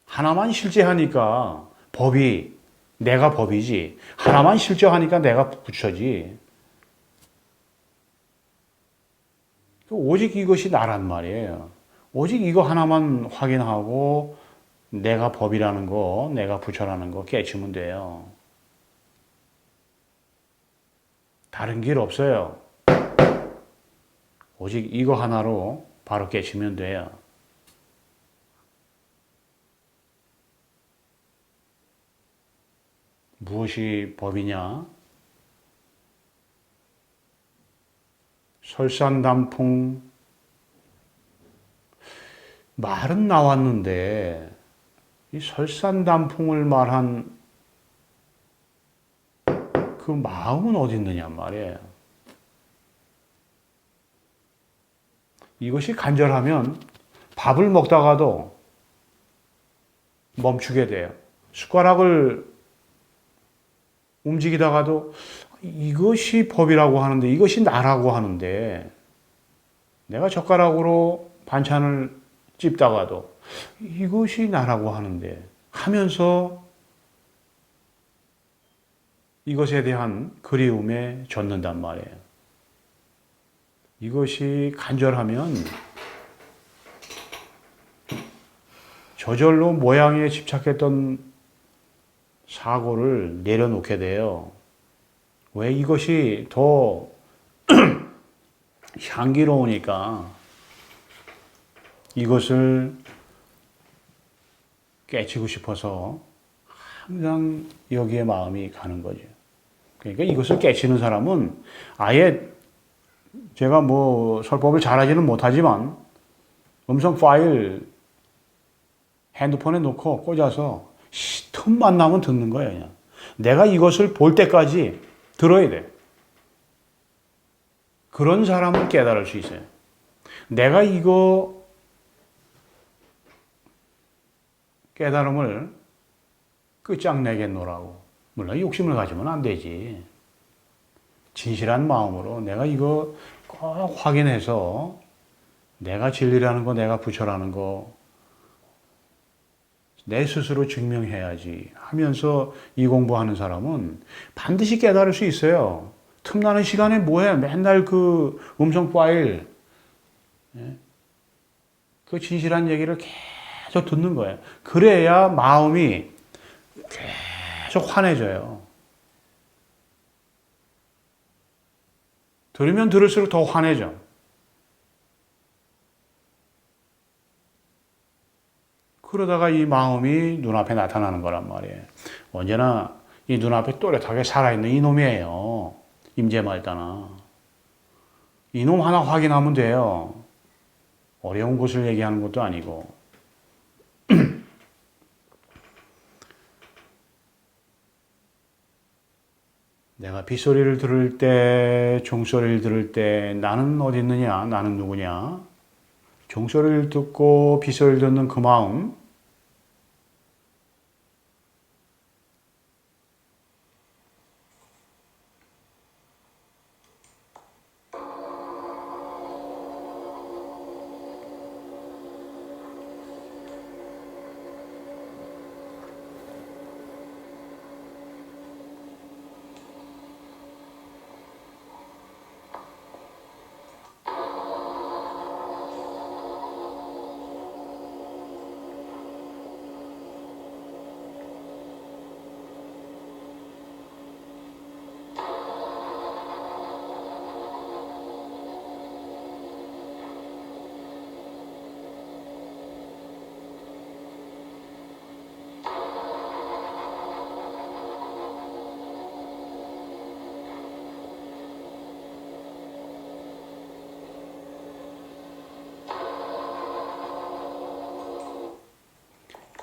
하나만 실제하니까 법이 내가 법이지. 하나만 실제하니까 내가 부처지. 오직 이것이 나란 말이에요. 오직 이거 하나만 확인하고 내가 법이라는 거, 내가 부처라는 거 깨치면 돼요. 다른 길 없어요. 오직 이거 하나로 바로 깨치면 돼요. 무엇이 법이냐? 설산단풍 말은 나왔는데 이 설산단풍을 말한 그 마음은 어디 있느냐 말이에요. 이것이 간절하면 밥을 먹다가도 멈추게 돼요. 숟가락을 움직이다가도 이것이 법이라고 하는데 이것이 나라고 하는데 내가 젓가락으로 반찬을 찝다가도 이것이 나라고 하는데 하면서 이것에 대한 그리움에 젖는단 말이에요. 이것이 간절하면 저절로 모양에 집착했던 사고를 내려놓게 돼요. 왜? 이것이 더 향기로우니까 이것을 깨치고 싶어서 항상 여기에 마음이 가는 거죠. 그러니까 이것을 깨치는 사람은 아예 제가 뭐 설법을 잘하지는 못하지만 음성 파일 핸드폰에 놓고 꽂아서 틈만 나면 듣는 거예요. 그냥. 내가 이것을 볼 때까지 들어야 돼. 그런 사람은 깨달을 수 있어요. 내가 이거 깨달음을 끝장내겠노라고. 물론 욕심을 가지면 안 되지. 진실한 마음으로 내가 이거 꼭 확인해서 내가 진리라는 거, 내가 부처라는 거 내 스스로 증명해야지 하면서 이 공부하는 사람은 반드시 깨달을 수 있어요. 틈나는 시간에 뭐해? 맨날 그 음성 파일, 그 진실한 얘기를 계속 듣는 거예요. 그래야 마음이 계속 환해져요. 들으면 들을수록 더 환해져. 그러다가 이 마음이 눈앞에 나타나는 거란 말이에요. 언제나 이 눈앞에 또렷하게 살아있는 이놈이에요. 임재말다나. 이놈 하나 확인하면 돼요. 어려운 것을 얘기하는 것도 아니고. 내가 빗소리를 들을 때, 종소리를 들을 때 나는 어디 있느냐? 나는 누구냐? 종소리를 듣고 빗소리를 듣는 그 마음,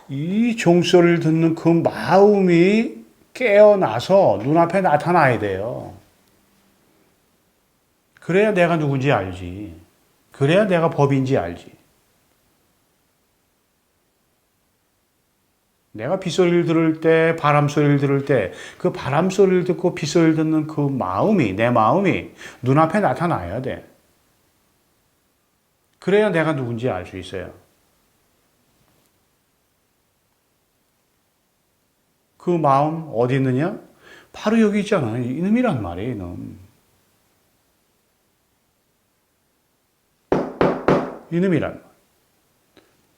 이 종소리를 듣는 그 마음이 깨어나서 눈앞에 나타나야 돼요. 그래야 내가 누군지 알지. 그래야 내가 법인지 알지. 내가 빗소리를 들을 때, 바람 소리를 들을 때, 그 바람 소리를 듣고 빗소리를 듣는 그 마음이, 내 마음이 눈앞에 나타나야 돼. 그래야 내가 누군지 알 수 있어요. 그 마음 어디 있느냐? 바로 여기 있잖아. 이놈이란 말이에요, 이놈. 이놈이란 말.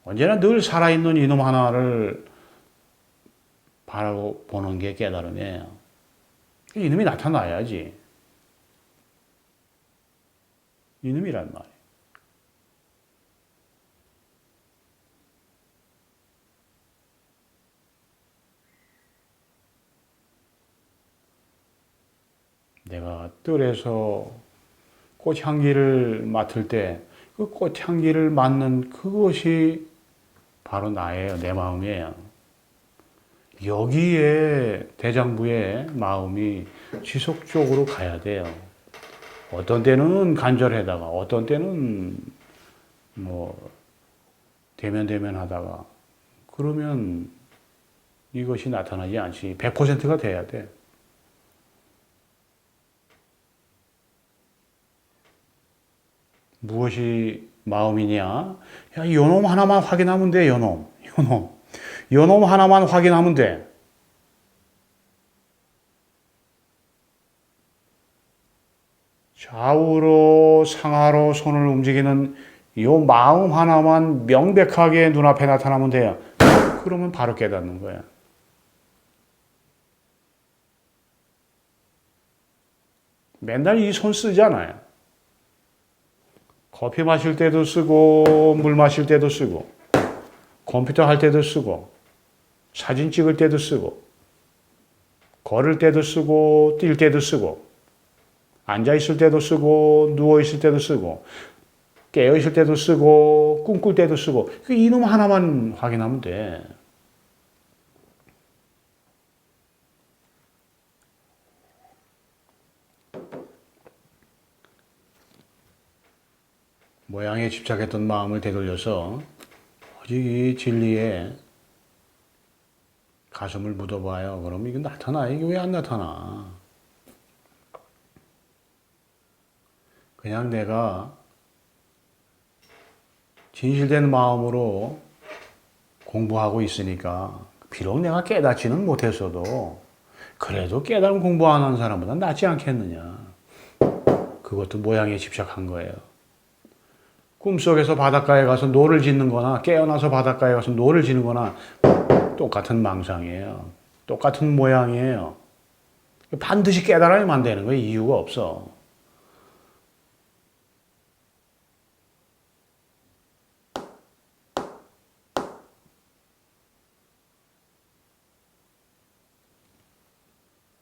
언제나 늘 살아있는 이놈 하나를 바라보는 게 깨달음이에요. 이놈이 나타나야지. 이놈이란 말이에요. 내가 뜰에서 꽃향기를 맡을 때 그 꽃향기를 맡는 그것이 바로 나예요. 내 마음이에요. 여기에 대장부의 마음이 지속적으로 가야 돼요. 어떤 때는 간절하다가 어떤 때는 뭐 대면 하다가 그러면 이것이 나타나지 않지. 100%가 돼야 돼. 무엇이 마음이냐? 야, 요놈 하나만 확인하면 돼, 요놈. 요놈 하나만 확인하면 돼. 좌우로 상하로 손을 움직이는 요 마음 하나만 명백하게 눈앞에 나타나면 돼요. 그러면 바로 깨닫는 거야. 맨날 이 손 쓰잖아요. 커피 마실 때도 쓰고, 물 마실 때도 쓰고, 컴퓨터 할 때도 쓰고, 사진 찍을 때도 쓰고, 걸을 때도 쓰고, 뛸 때도 쓰고, 앉아 있을 때도 쓰고, 누워 있을 때도 쓰고, 깨어 있을 때도 쓰고, 꿈꿀 때도 쓰고, 이놈 하나만 확인하면 돼. 모양에 집착했던 마음을 되돌려서 오직 이 진리에 가슴을 묻어봐요. 그럼 이게 나타나? 이게 왜 안 나타나? 그냥 내가 진실된 마음으로 공부하고 있으니까 비록 내가 깨닫지는 못했어도 그래도 깨달음 공부 안 하는 사람보다 낫지 않겠느냐. 그것도 모양에 집착한 거예요. 꿈속에서 바닷가에 가서 노를 짓는 거나 깨어나서 바닷가에 가서 노를 지는 거나 똑같은 망상이에요. 똑같은 모양이에요. 반드시 깨달아야만 되는 거예요. 이유가 없어.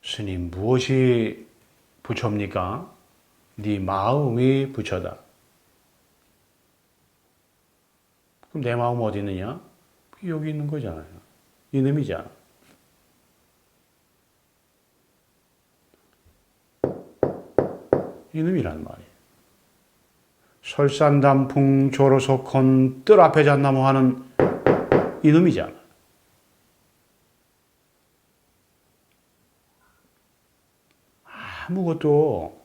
스님, 무엇이 부처입니까? 네 마음이 부처다. 그럼 내 마음 어디 있느냐? 여기 있는 거잖아요. 이놈이잖아. 이놈이란 말이에요. 설산단풍 조로석헌 뜰 앞에 잣나무 하는 이놈이잖아. 아무것도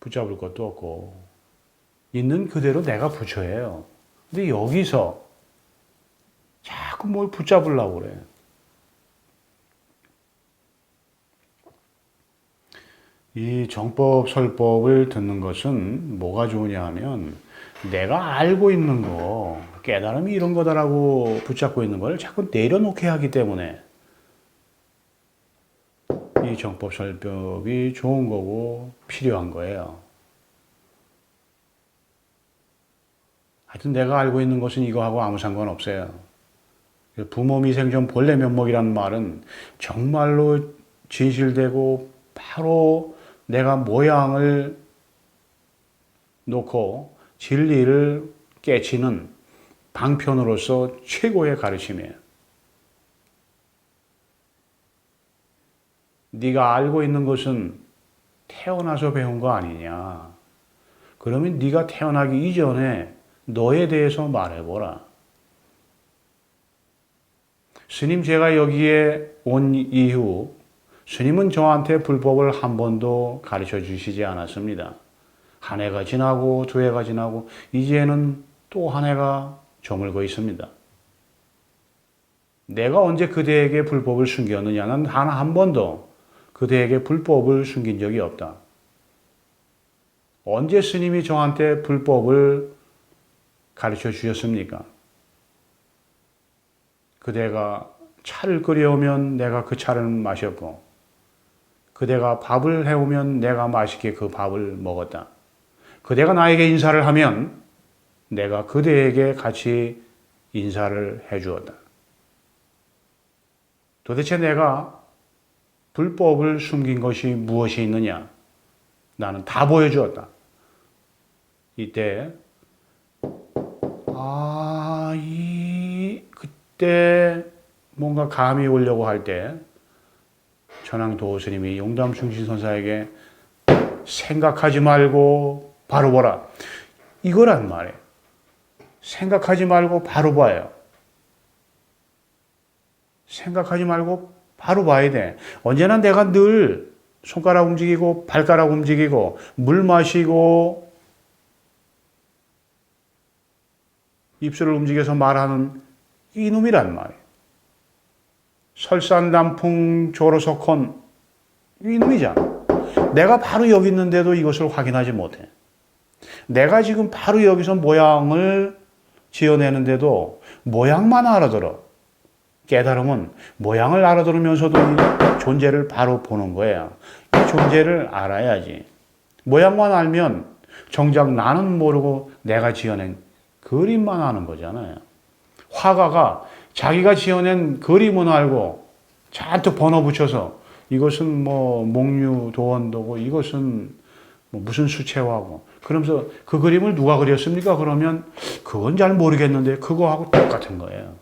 붙잡을 것도 없고 있는 그대로 내가 부처예요. 근데 여기서 자꾸 뭘 붙잡으려고 그래. 이 정법, 설법을 듣는 것은 뭐가 좋으냐 하면 내가 알고 있는 거, 깨달음이 이런 거다라고 붙잡고 있는 걸 자꾸 내려놓게 하기 때문에 이 정법, 설법이 좋은 거고 필요한 거예요. 하여튼 내가 알고 있는 것은 이거하고 아무 상관없어요. 부모 미생전 본래 면목이라는 말은 정말로 진실되고 바로 내가 모양을 놓고 진리를 깨치는 방편으로서 최고의 가르침이에요. 네가 알고 있는 것은 태어나서 배운 거 아니냐. 그러면 네가 태어나기 이전에 너에 대해서 말해보라. 스님, 제가 여기에 온 이후 스님은 저한테 불법을 한 번도 가르쳐 주시지 않았습니다. 한 해가 지나고 두 해가 지나고 이제는 또 한 해가 저물고 있습니다. 내가 언제 그대에게 불법을 숨겼느냐는 단 한 번도 그대에게 불법을 숨긴 적이 없다. 언제 스님이 저한테 불법을 가르쳐 주셨습니까? 그대가 차를 끓여오면 내가 그 차를 마셨고, 그대가 밥을 해오면 내가 맛있게 그 밥을 먹었다. 그대가 나에게 인사를 하면 내가 그대에게 같이 인사를 해주었다. 도대체 내가 불법을 숨긴 것이 무엇이 있느냐? 나는 다 보여주었다. 이때 그때 뭔가 감이 오려고 할 때 천황 도스님이 용담충신선사에게 생각하지 말고 바로 보라. 이거란 말이에요. 생각하지 말고 바로 봐요. 생각하지 말고 바로 봐야 돼. 언제나 내가 늘 손가락 움직이고 발가락 움직이고 물 마시고 입술을 움직여서 말하는 이놈이란 말이에요. 설산단풍 조로석헌 이놈이잖아. 내가 바로 여기 있는데도 이것을 확인하지 못해. 내가 지금 바로 여기서 모양을 지어내는데도 모양만 알아들어. 깨달음은 모양을 알아들으면서도 이 존재를 바로 보는 거야. 이 존재를 알아야지. 모양만 알면 정작 나는 모르고 내가 지어낸 그림만 아는 거잖아요. 화가가 자기가 지어낸 그림은 알고 잔뜩 번호 붙여서 이것은 뭐 목류 도원도고 이것은 뭐 무슨 수채화고 그러면서 그 그림을 누가 그렸습니까? 그러면 그건 잘 모르겠는데 그거하고 똑같은 거예요.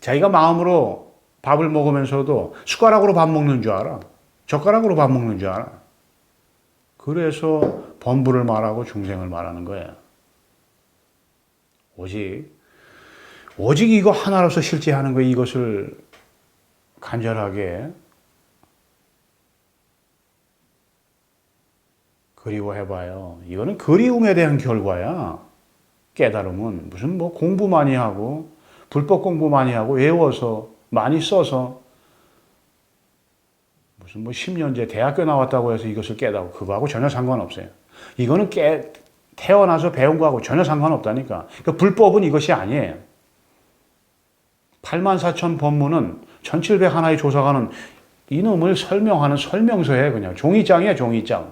자기가 마음으로 밥을 먹으면서도 숟가락으로 밥 먹는 줄 알아. 젓가락으로 밥 먹는 줄 알아. 그래서 범부를 말하고 중생을 말하는 거예요. 오직 이거 하나로서 실제하는 거예요. 이것을 간절하게 그리워해봐요. 이거는 그리움에 대한 결과야. 깨달음은 무슨 뭐 공부 많이 하고 불법 공부 많이 하고 외워서 많이 써서 무슨 뭐 10년째 대학교 나왔다고 해서 이것을 깨닫고 그거하고 전혀 상관없어요. 이거는 태어나서 배운 거하고 전혀 상관없다니까. 그러니까 불법은 이것이 아니에요. 84,000 법문은 1700 하나의 조사가는 이놈을 설명하는 설명서예요. 그냥 종이장이에요. 종이장.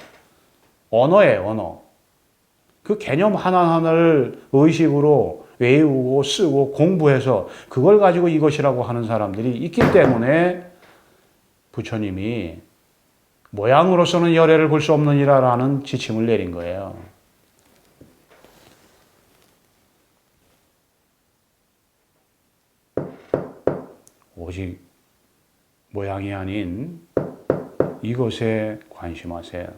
언어예요. 언어. 그 개념 하나하나를 의식으로 외우고 쓰고 공부해서 그걸 가지고 이것이라고 하는 사람들이 있기 때문에 부처님이 모양으로서는 열애를 볼 수 없느니라라는 지침을 내린 거예요. 오직 모양이 아닌 이것에 관심하세요.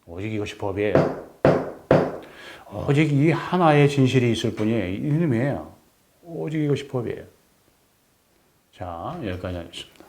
오직 이것이 법이에요. 오직 이 하나의 진실이 있을 뿐이에요. 이놈이에요. 오직 이것이 법이에요. 자, 여기까지 하겠습니다.